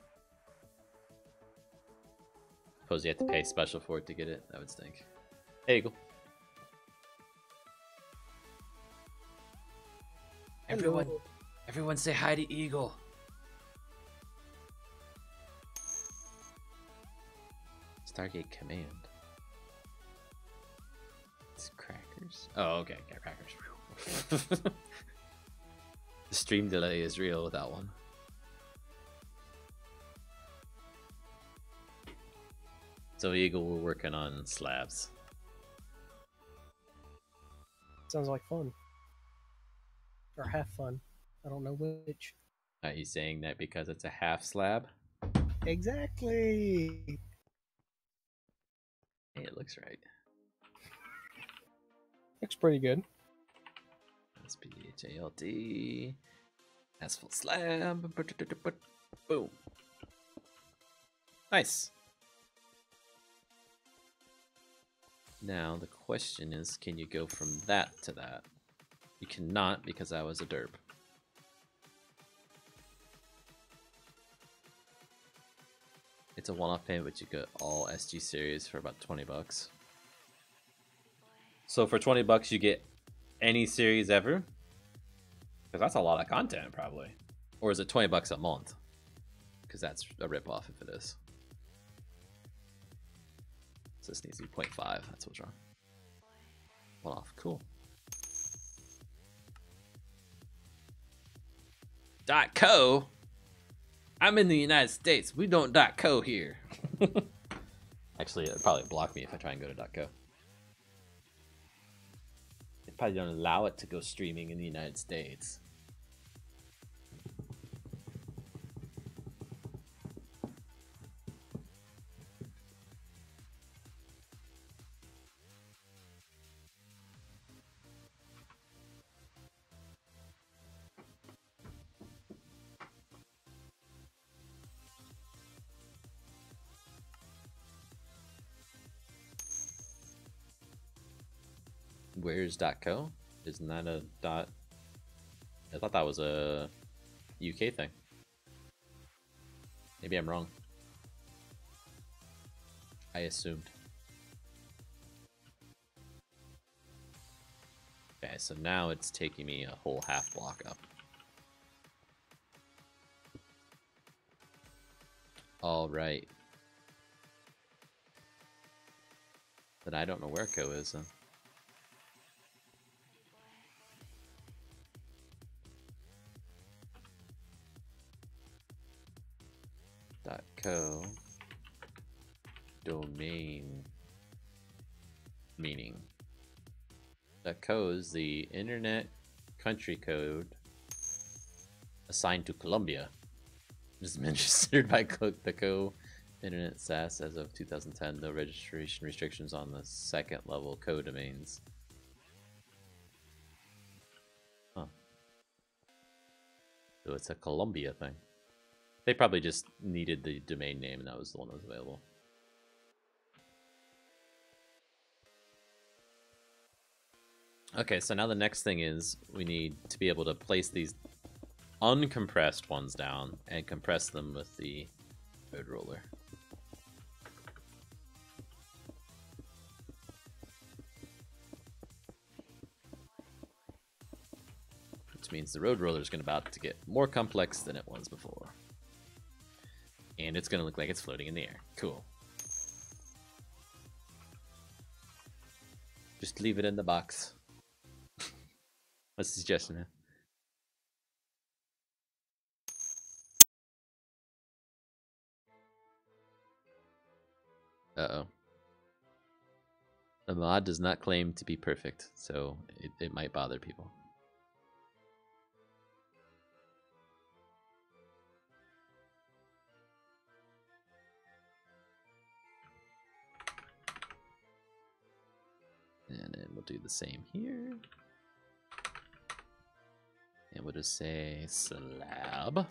Suppose you have to pay special for it to get it? That would stink. Hey, Eagle. Everyone say hi to Eagle. Stargate Command. It's crackers. Oh, okay, yeah, crackers. The stream delay is real with that one. So Eagle, we're working on slabs. Sounds like fun. Or half fun. I don't know which. Are you saying that because it's a half slab? Exactly. Hey, it looks right. Looks pretty good. SPHALD. Asphalt slab. Boom. Nice. Now the question is, can you go from that to that? You cannot, because that was a derp. It's a one-off payment, but you get all SG series for about 20 bucks. So for 20 bucks, you get any series ever? Because that's a lot of content, probably. Or is it 20 bucks a month? Because that's a ripoff if it is. So this needs to be 0.5. That's what's wrong. One-off. Cool. .co? I'm in the United States. We don't .co here. Actually, it'd probably block me if I try and go to .co. They probably don't allow it to go streaming in the United States. Where's .co? Isn't that a dot? I thought that was a UK thing. Maybe I'm wrong. I assumed. so now it's taking me a whole half block up. All right. But I don't know where Co is then. .co domain meaning. .co is the internet country code assigned to Colombia. It is administered by the Co Internet SAS as of 2010. No registration restrictions on the second level codomains. Huh. So it's a Colombia thing. They probably just needed the domain name and that was the one that was available. Okay, so now the next thing is we need to be able to place these uncompressed ones down and compress them with the road roller. Which means the road roller is going about to get more complex than it was before. And it's going to look like it's floating in the air. Cool. Just leave it in the box. What's the suggestion? Uh-oh. The mod does not claim to be perfect, so it might bother people. And then we'll do the same here. And we'll just say slab.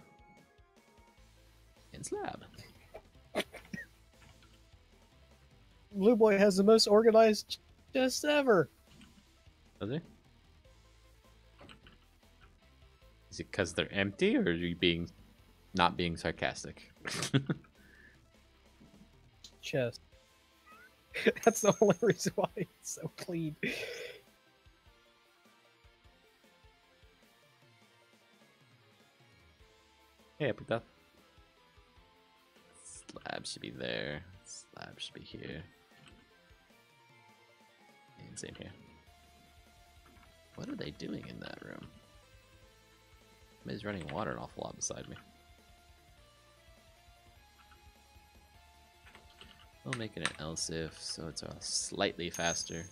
And slab. Blue Boy has the most organized chest ever. Does he? Is it because they're empty, or are you not being sarcastic? Chest. That's the only reason why it's so clean. Yeah, put that. Slab should be there. Slab should be here. And same here. What are they doing in that room? Somebody's running water an awful lot beside me. We'll make it an else if, so it's slightly faster.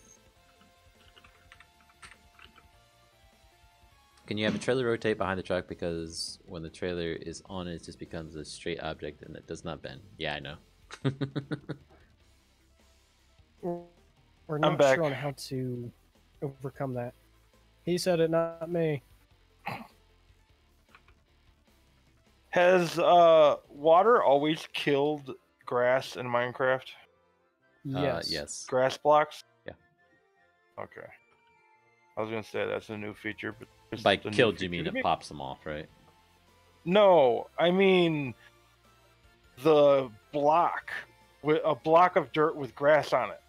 Can you have a trailer rotate behind the truck, because when the trailer is on it just becomes a straight object and it does not bend? Yeah, I know. We're not sure on how to overcome that. He said it, not me. Has water always killed grass in Minecraft? Yes. Yes. Grass blocks? Yeah. Okay. I was gonna say that's a new feature, but by killed you mean it pops them off, right? No, I mean the block with a block of dirt with grass on it.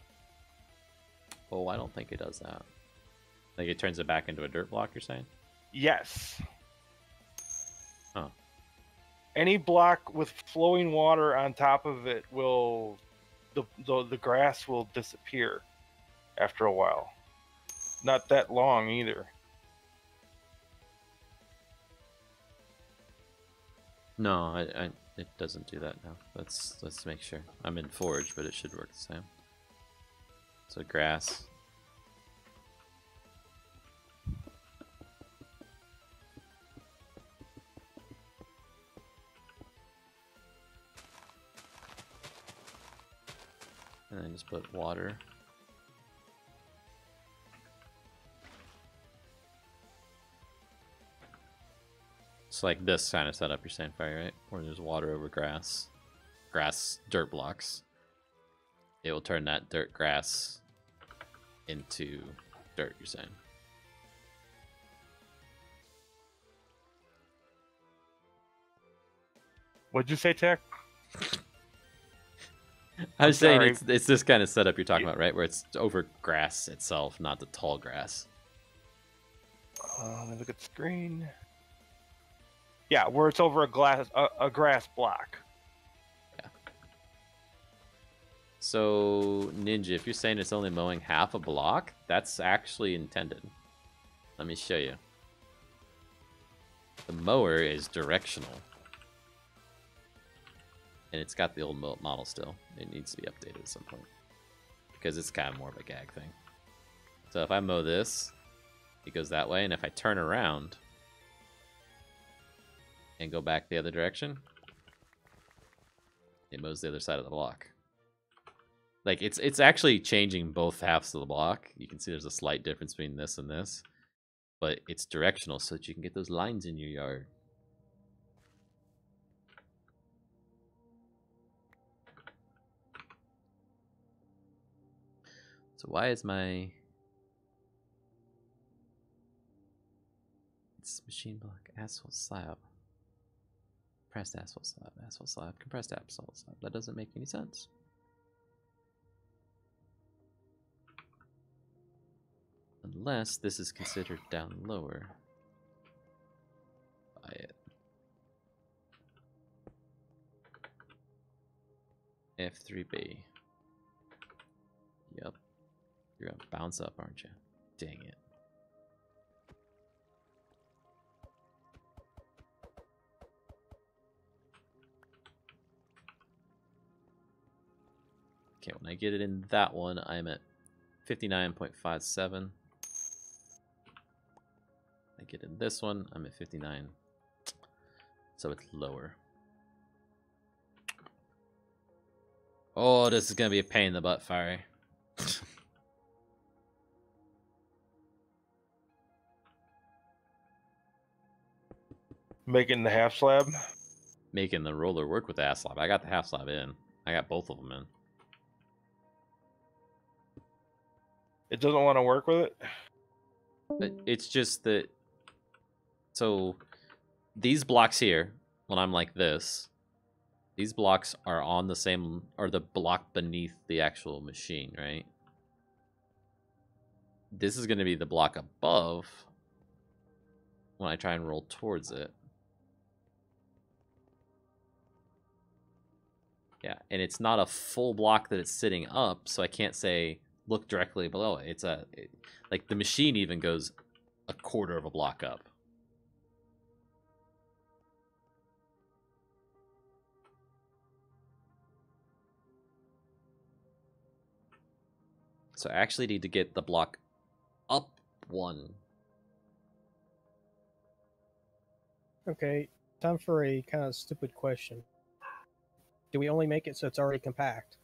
Oh, I don't think it does that. Like it turns it back into a dirt block, you're saying? Yes. Huh. Any block with flowing water on top of it will the grass will disappear after a while. Not that long either. No, it doesn't do that now. Let's make sure. I'm in Forge, but it should work the same. So grass. And then just put water. It's like this kind of setup you're saying, Fire, right? Where there's water over grass. Grass dirt blocks. It will turn that dirt grass into dirt, you're saying. What'd you say, Tech? I was saying it's this kind of setup you're talking about, right? Where it's over grass itself, not the tall grass. Let me look at the screen. Yeah, where it's over a grass block. Yeah. So, Ninja, if you're saying it's only mowing half a block, that's actually intended. Let me show you. The mower is directional. And it's got the old model still. It needs to be updated at some point. Because it's kind of more of a gag thing. So if I mow this, it goes that way. And if I turn around and go back the other direction, it mows the other side of the block. Like, it's actually changing both halves of the block. You can see there's a slight difference between this and this. But it's directional so that you can get those lines in your yard. So why is my... It's machine block, asphalt slab. Compressed asphalt slab, compressed asphalt slab. That doesn't make any sense. Unless this is considered down lower by it. F3B. Yep. You're gonna bounce up, aren't you? Dang it. Okay, when I get it in that one, I'm at 59.57. I get in this one, I'm at 59. So it's lower. Oh, this is gonna be a pain in the butt, Fiery. Making the half slab? Making the roller work with the half slab. I got the half slab in. I got both of them in. It doesn't want to work with it? But it's just that... So, these blocks here, when I'm like this, these blocks are on the same... Or the block beneath the actual machine, right? This is going to be the block above when I try and roll towards it. Yeah, and it's not a full block that it's sitting up, so I can't say look directly below it. It's like the machine even goes a quarter of a block up. So I actually need to get the block up one. Okay, time for a kind of stupid question. Do we only make it so it's already compact?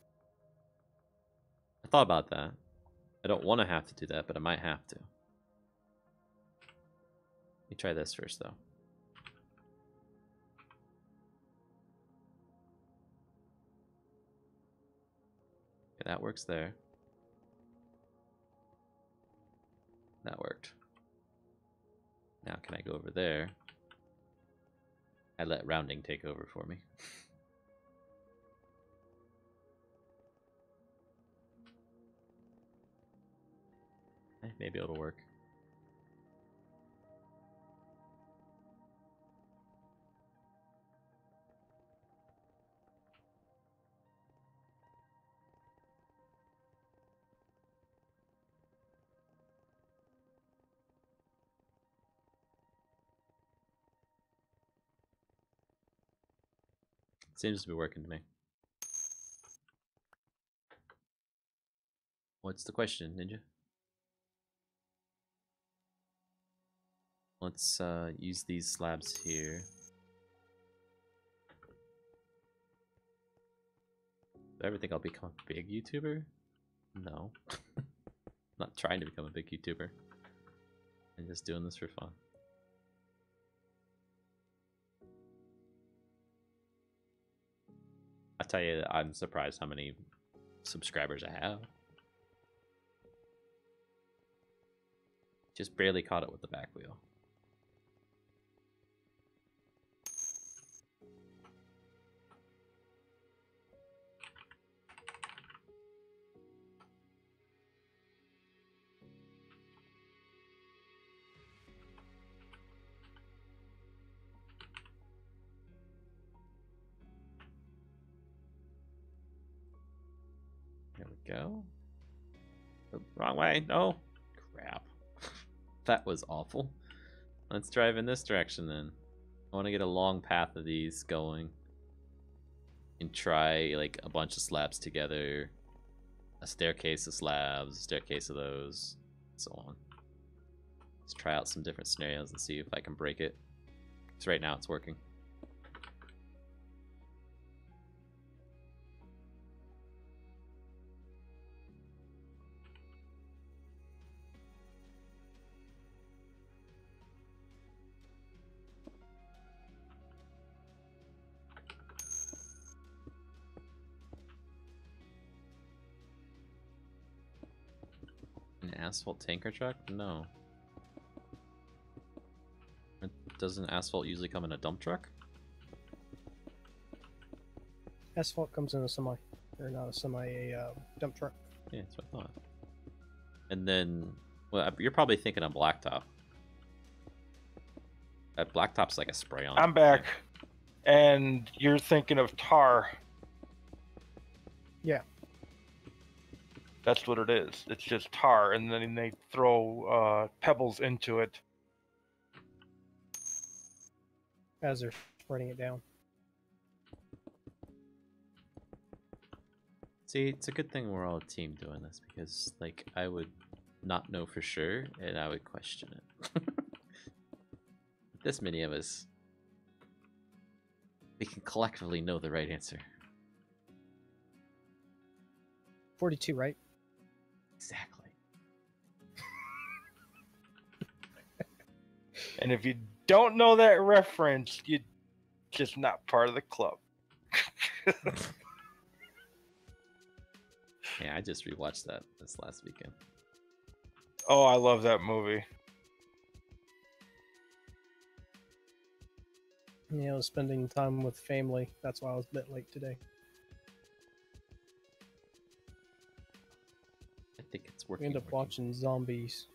I thought about that. I don't want to have to do that, but I might have to. Let me try this first, though. Okay, that works there. That worked. Now can I go over there? I let rounding take over for me. Maybe it'll work. Seems to be working to me. What's the question, Ninja? Let's use these slabs here. Do I ever think I'll become a big YouTuber? No. I'm not trying to become a big YouTuber. I'm just doing this for fun. I tell you, I'm surprised how many subscribers I have. Just barely caught it with the back wheel. go. Oh, wrong way. No. Crap. That was awful. Let's drive in this direction then. I want to get a long path of these going. And try like a bunch of slabs together. A staircase of slabs, a staircase of those, and so on. Let's try out some different scenarios and see if I can break it. Because right now it's working. An asphalt tanker truck? No. Doesn't asphalt usually come in a dump truck? Asphalt comes in a semi, or not a semi, a dump truck. Yeah, that's what I thought. And then, well, you're probably thinking of blacktop. That blacktop's like a spray-on. I'm back, and you're thinking of tar. Yeah. That's what it is. It's just tar, and then they throw pebbles into it. As they're spreading it down. See, it's a good thing we're all a team doing this, because, like, I would not know for sure, and I would question it. This many of us, we can collectively know the right answer. 42, right? Exactly. And if you don't know that reference, you're just not part of the club. Yeah, I just rewatched that this last weekend. Oh, I love that movie. Yeah, I was spending time with family. That's why I was a bit late today. I think it's We working. end up watching zombies.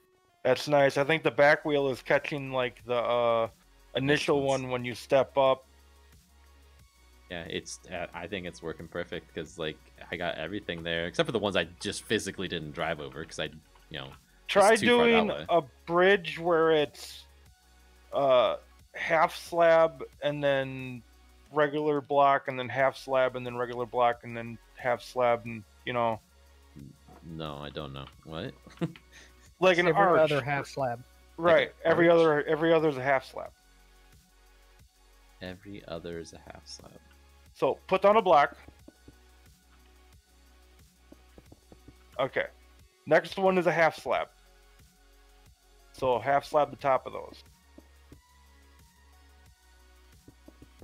That's nice. I think the back wheel is catching like the initial one when you step up. Yeah, it's. I think it's working perfect because like I got everything there except for the ones I just physically didn't drive over because I, you know. Try too far that doing way. a bridge where it's half slab and then regular block and then half slab and then regular block and then half slab and you know. No, I don't know what. Like an Every arch. other half slab. Right. Like every arch? other is a half slab. Every other is a half slab. So put down a block. Okay. Next one is a half slab. So half slab the top of those.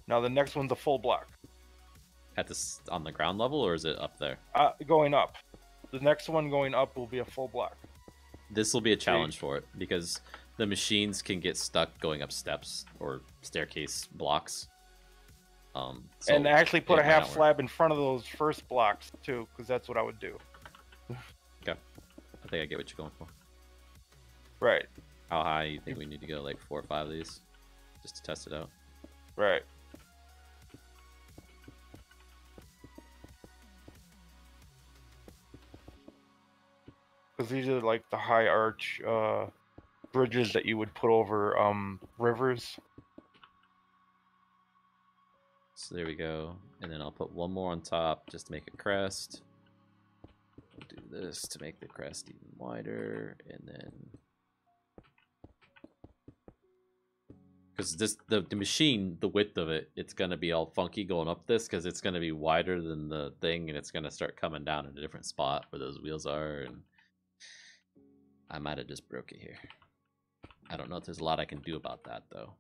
Now the next one's a full block. At this on the ground level or is it up there? Going up. The next one going up will be a full block. This will be a challenge for it because the machines can get stuck going up steps or staircase blocks. So and actually put it a might half not work. slab in front of those first blocks too, because that's what I would do. Okay, I think I get what you're going for. Right. How high you think we need to go? Like 4 or 5 of these, just to test it out. Right. Because these are like the high arch bridges that you would put over rivers. So there we go, and then I'll put one more on top just to make a crest. We'll do this to make the crest even wider, and then because the machine, the width of it, it's gonna be all funky going up this because it's gonna be wider than the thing, and it's gonna start coming down in a different spot where those wheels are, and I might have just broke it here. I don't know if there's a lot I can do about that though.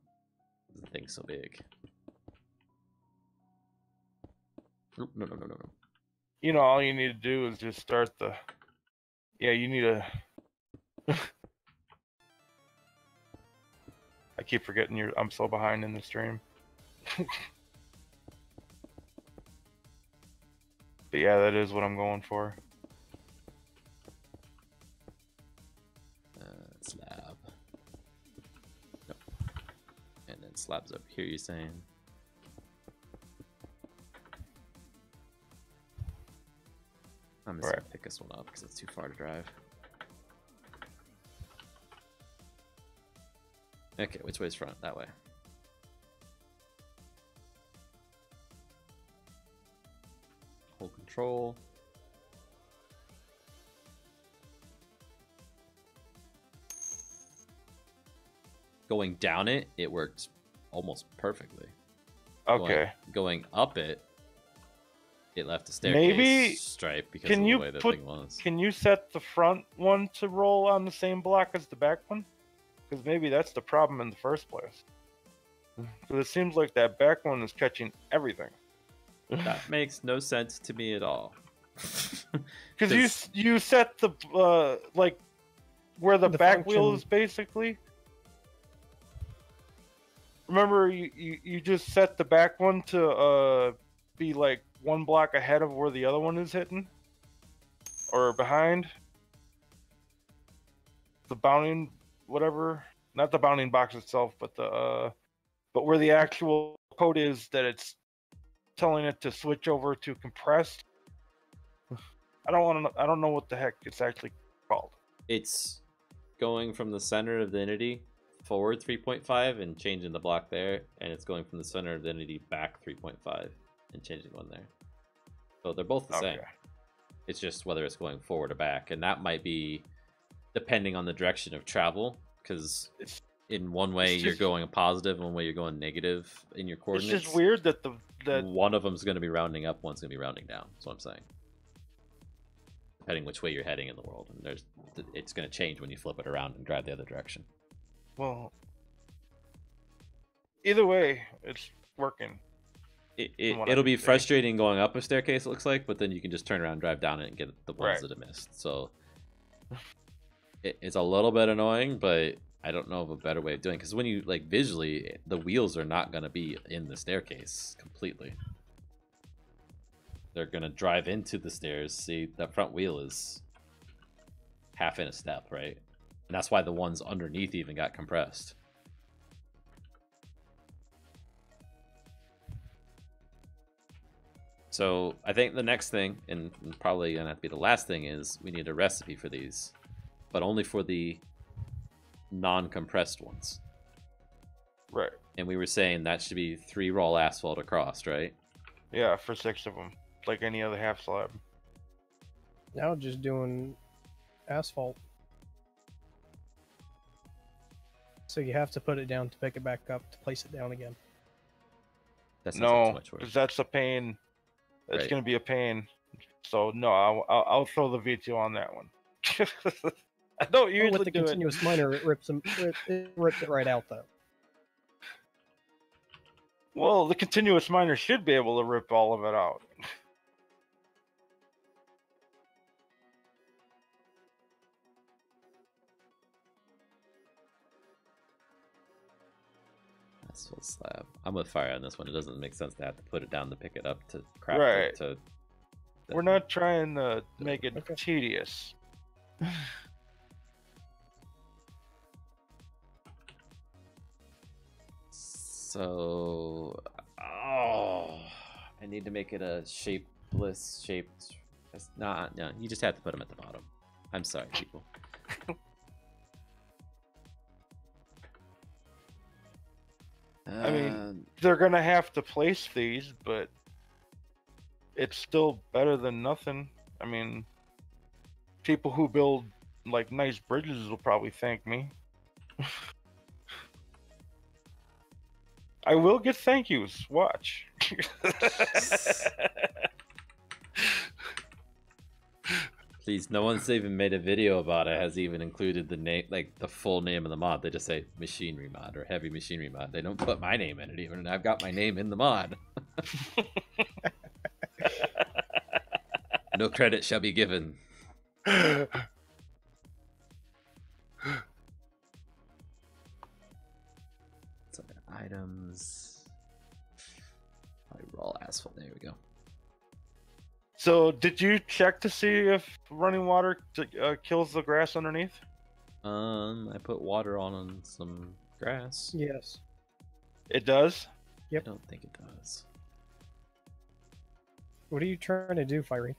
The thing's so big. Oop, no. You know, all you need to do is just start the. Yeah, you need a. I keep forgetting I'm so behind in the stream. But yeah, that is what I'm going for. Slab. Nope. And then slabs up here, you're saying? I'm just gonna pick this one up because it's too far to drive. Okay, which way's front? That way. Hold control. Going down it, it worked almost perfectly. Okay. Going up it, it left a staircase stripe because of the way the thing was. Can you set the front one to roll on the same block as the back one? Because maybe that's the problem in the first place. Because it seems like that back one is catching everything. That makes no sense to me at all. Because you set the like where the back wheel is basically. Remember, you just set the back one to be like one block ahead of where the other one is hitting, or behind. The bounding, whatever, not the bounding box itself, but but where the actual code is that it's telling it to switch over to compressed. I don't know what the heck it's actually called. It's going from the center of the entity forward 3.5 and changing the block there, and it's going from the center of the entity back 3.5 and changing one there. So they're both the same. It's just whether it's going forward or back, and that might be depending on the direction of travel, because in one way you're going positive, one way you're going negative in your coordinates. It's just weird that one of them is going to be rounding up, one's going to be rounding down. That's what I'm saying. Depending which way you're heading in the world, and it's going to change when you flip it around and drive the other direction. Well, either way, it's working. It'll be frustrating going up a staircase, it looks like, but then you can just turn around and drive down it and get the ones that are missed. So it's a little bit annoying, but I don't know of a better way of doing it. Because when you, like, visually, the wheels are not going to be in the staircase completely. They're going to drive into the stairs. See, the front wheel is half in a step, right? And that's why the ones underneath even got compressed. So I think the next thing, and probably going to have to be the last thing, is we need a recipe for these. But only for the non-compressed ones. Right. And we were saying that should be 3 raw asphalt across, right? Yeah, for 6 of them. Like any other half slab. Now just doing asphalt. So you have to put it down to pick it back up to place it down again. That's no, because that's a pain. It's going to be a pain. So no, I'll throw the veto on that one. I don't usually with the continuous miner, it rips it right out though. Well, the continuous miner should be able to rip all of it out. Asphalt slab. I'm with fire on this one. It doesn't make sense to have to put it down to pick it up to craft it. To we're not trying to make it tedious. So, I need to make it a shapeless shaped. That's not, no, you just have to put them at the bottom. I'm sorry, people. I mean, they're gonna have to place these, but it's still better than nothing. I mean, people who build like nice bridges will probably thank me. I will get thank yous. Watch. Please, no one's even made a video about it. Has even included the name, like the full name of the mod. They just say machinery mod or heavy machinery mod. They don't put my name in it even, and I've got my name in the mod. No credit shall be given. Items. Probably raw asphalt. There we go. So, did you check to see if running water kills the grass underneath? I put water on some grass. Yes. It does? Yep. I don't think it does. What are you trying to do, Fiery?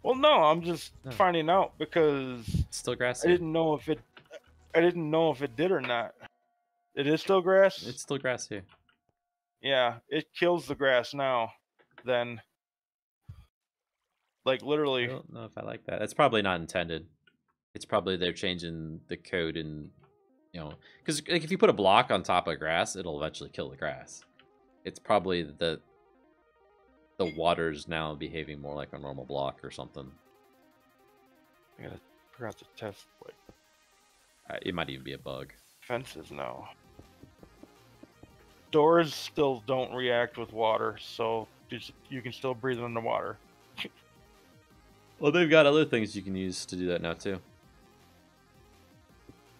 Well, no, I'm just No. finding out because It's still grass I here. didn't know if it did or not. It is still grass? It's still grass here. Yeah, it kills the grass now. Then, like I literally. don't know if I like that. It's probably not intended. It's probably they're changing the code and, you know, because like if you put a block on top of grass, it'll eventually kill the grass. It's probably the water's now behaving more like a normal block or something. I forgot to test like It might even be a bug. fences now. Doors still don't react with water, so you can still breathe underwater. Well, they've got other things you can use to do that now too.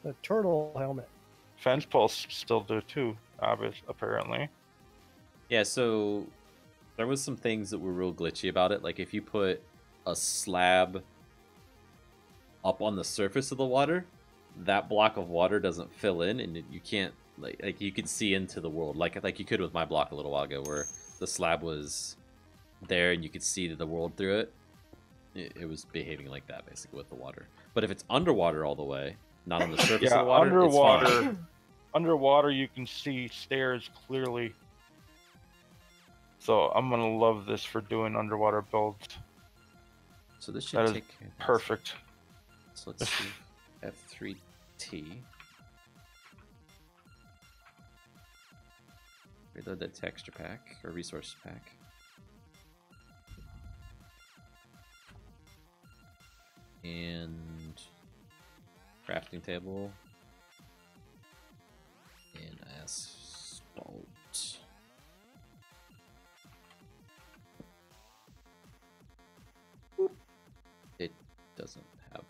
The turtle helmet. Fence posts still do too, apparently. Yeah, so there was some things that were real glitchy about it. Like if you put a slab up on the surface of the water, that block of water doesn't fill in, and you can't like you could see into the world like you could with my block a little while ago, where the slab was there and you could see the world through it. It was behaving like that basically with the water. But if it's underwater all the way, not on the surface of the water, underwater, it's fine. underwater you can see stairs clearly. So I'm gonna love this for doing underwater builds. So this should That is take care of this. perfect. So let's see. F3T. Reload that texture pack or resource pack. And crafting table. And asphalt. It doesn't have.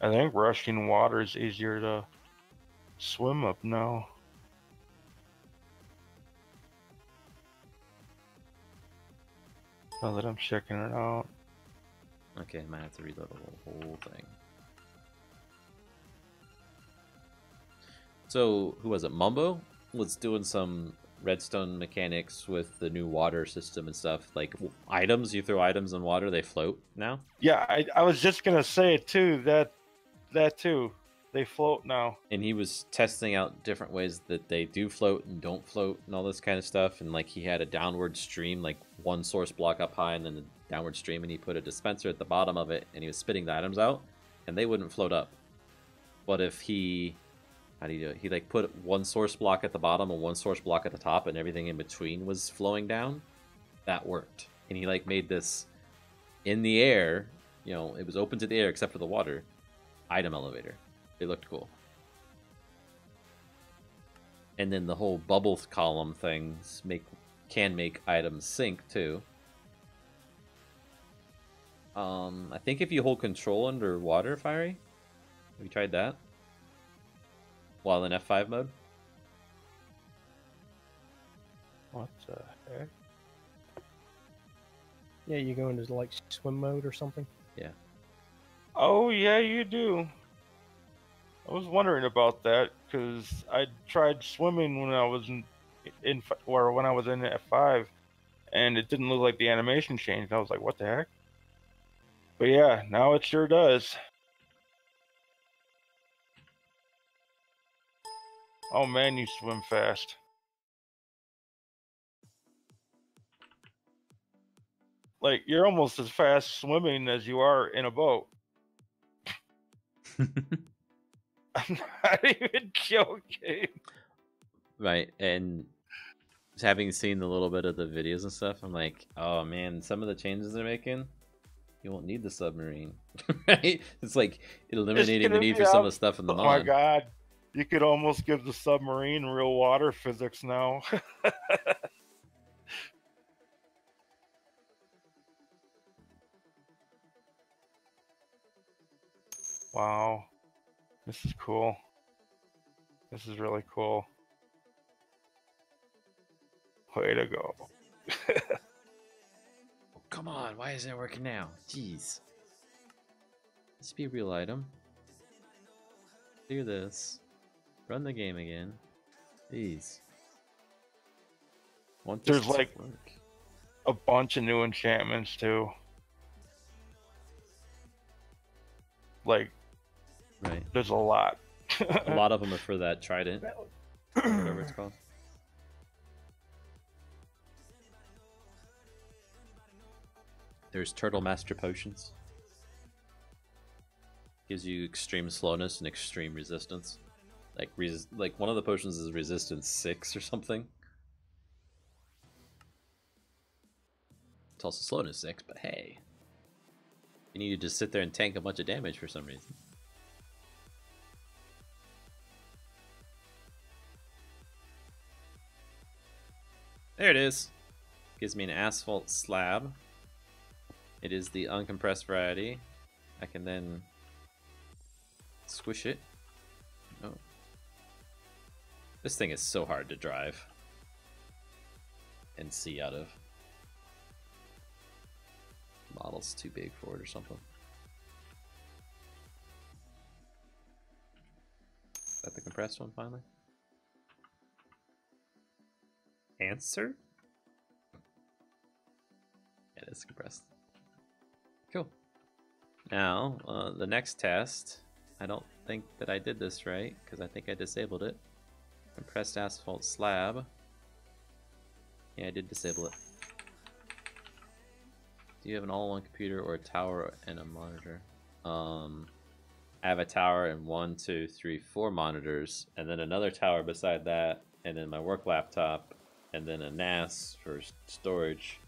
I think rushing water is easier to swim up now. Now that I'm checking it out. Okay, I might have to reload the whole thing. So, who was it? Mumbo was doing some redstone mechanics with the new water system and stuff. Like items, you throw items in water, they float now. Yeah, I was just gonna say it too. That too, they float now. And he was testing out different ways that they do float and don't float and all this kind of stuff. And like he had a downward stream, like one source block up high and then the downward stream, and he put a dispenser at the bottom of it, and he was spitting the items out, and they wouldn't float up. But if he, how do you do it? He like put one source block at the bottom and one source block at the top, and everything in between was flowing down. That worked. And he like made this in the air, you know, it was open to the air except for the water, item elevator. It looked cool. And then the whole bubble column things can make items sink too. I think if you hold control underwater, Fiery, have you tried that? While in F5 mode? What the heck? Yeah, you go into like swim mode or something. Yeah. Oh yeah, you do. I was wondering about that because I tried swimming when I was when I was in F5, and it didn't look like the animation changed. I was like, what the heck? But yeah, now it sure does. Oh man, you swim fast. Like, you're almost as fast swimming as you are in a boat. I'm not even joking. Right, and having seen a little bit of the videos and stuff, I'm like, oh man, some of the changes they're making, you won't need the submarine. Right? It's like eliminating the need for some of the stuff in the mod. Oh my god. You could almost give the submarine real water physics now. Wow. This is cool. This is really cool. Way to go. Oh, come on, why isn't it working now? Jeez. This be a real item. Do this. Run the game again. Jeez. Want There's this to like work. a bunch of new enchantments too. Like, Right. there's a lot. A lot of them are for that trident, or whatever it's called. There's Turtle Master Potions. Gives you extreme slowness and extreme resistance. Like one of the potions is resistance 6 or something. It's also slowness 6, but hey. You need to just sit there and tank a bunch of damage for some reason. There it is. Gives me an asphalt slab. It is the uncompressed variety. I can then squish it. Oh. This thing is so hard to drive and see out of. Model's too big for it or something. Is that the compressed one finally? Answer? Yeah, it is compressed. Cool. Now, the next test, I don't think that I did this right, because I think I disabled it. Compressed asphalt slab. Yeah, I did disable it. Do you have an all-in-one computer or a tower and a monitor? I have a tower and 1, 2, 3, 4 monitors, and then another tower beside that, and then my work laptop, and then a NAS for storage.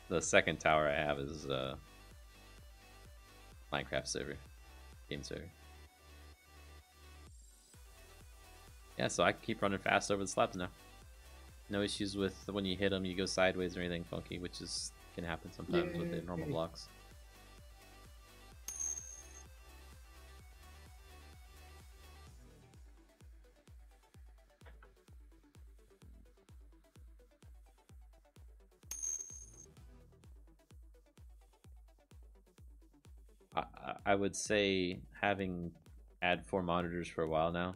The second tower I have is Minecraft server, game server. Yeah, so I can keep running fast over the slabs now. No issues with when you hit them, you go sideways or anything funky, which is can happen sometimes with the normal blocks. I would say having add 4 monitors for a while now,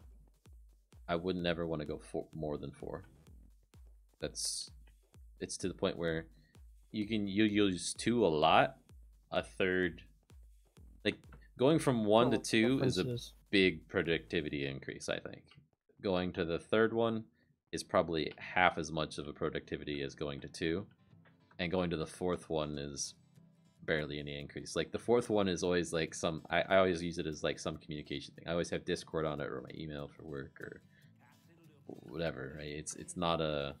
I would never want to go more than 4. It's to the point where you use 2 a lot, a third, like going from 1 to 2 is a big productivity increase. I think going to the third one is probably half as much of a productivity as going to 2, and going to the fourth one is barely any increase. Like the fourth one is always like some I always use it as like some communication thing. I always have Discord on it or my email for work or whatever, right? It's not a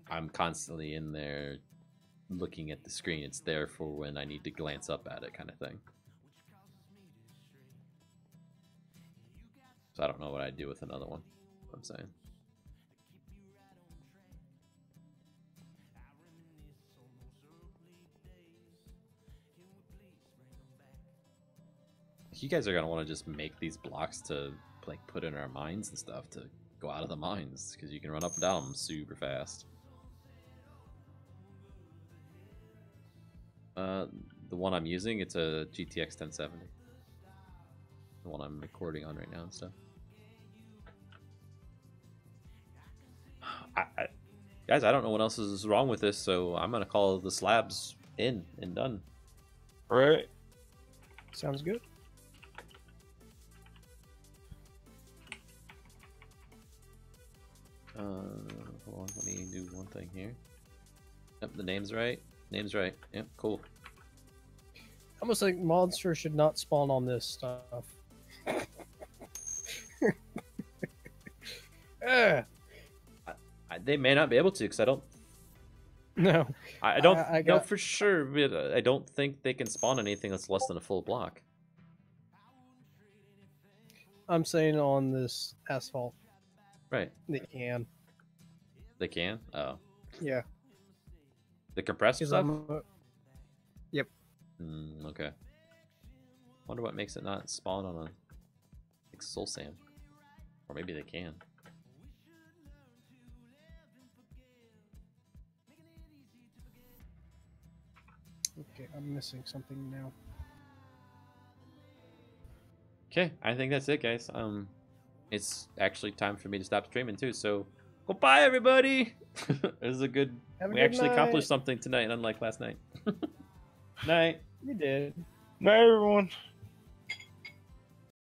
I'm constantly in there looking at the screen. It's there for when I need to glance up at it kind of thing. So I don't know what I'd do with another one. I'm saying. You guys are gonna want to just make these blocks to like put in our mines and stuff to go out of the mines because you can run up and down them super fast. The one I'm using, it's a GTX 1070. The one I'm recording on right now and stuff. Guys, I don't know what else is wrong with this, so I'm gonna call the slabs in and done. All right. Sounds good. Hold on, let me do one thing here. Yep, the name's right. Name's right. Yep, cool. I almost think monsters should not spawn on this stuff. They may not be able to because I don't. No, I don't know for sure. But I don't think they can spawn anything that's less than a full block. I'm saying on this asphalt. Right. They can. They can? Oh. Yeah. The compressed stuff? Yep. Okay. Wonder what makes it not spawn on a like soul sand. Or maybe they can. Okay, I'm missing something now. Okay, I think that's it, guys. It's actually time for me to stop streaming too. So, goodbye, everybody. This is a good. Have a We good actually night. accomplished something tonight, unlike last night. Night. You did. Night, everyone.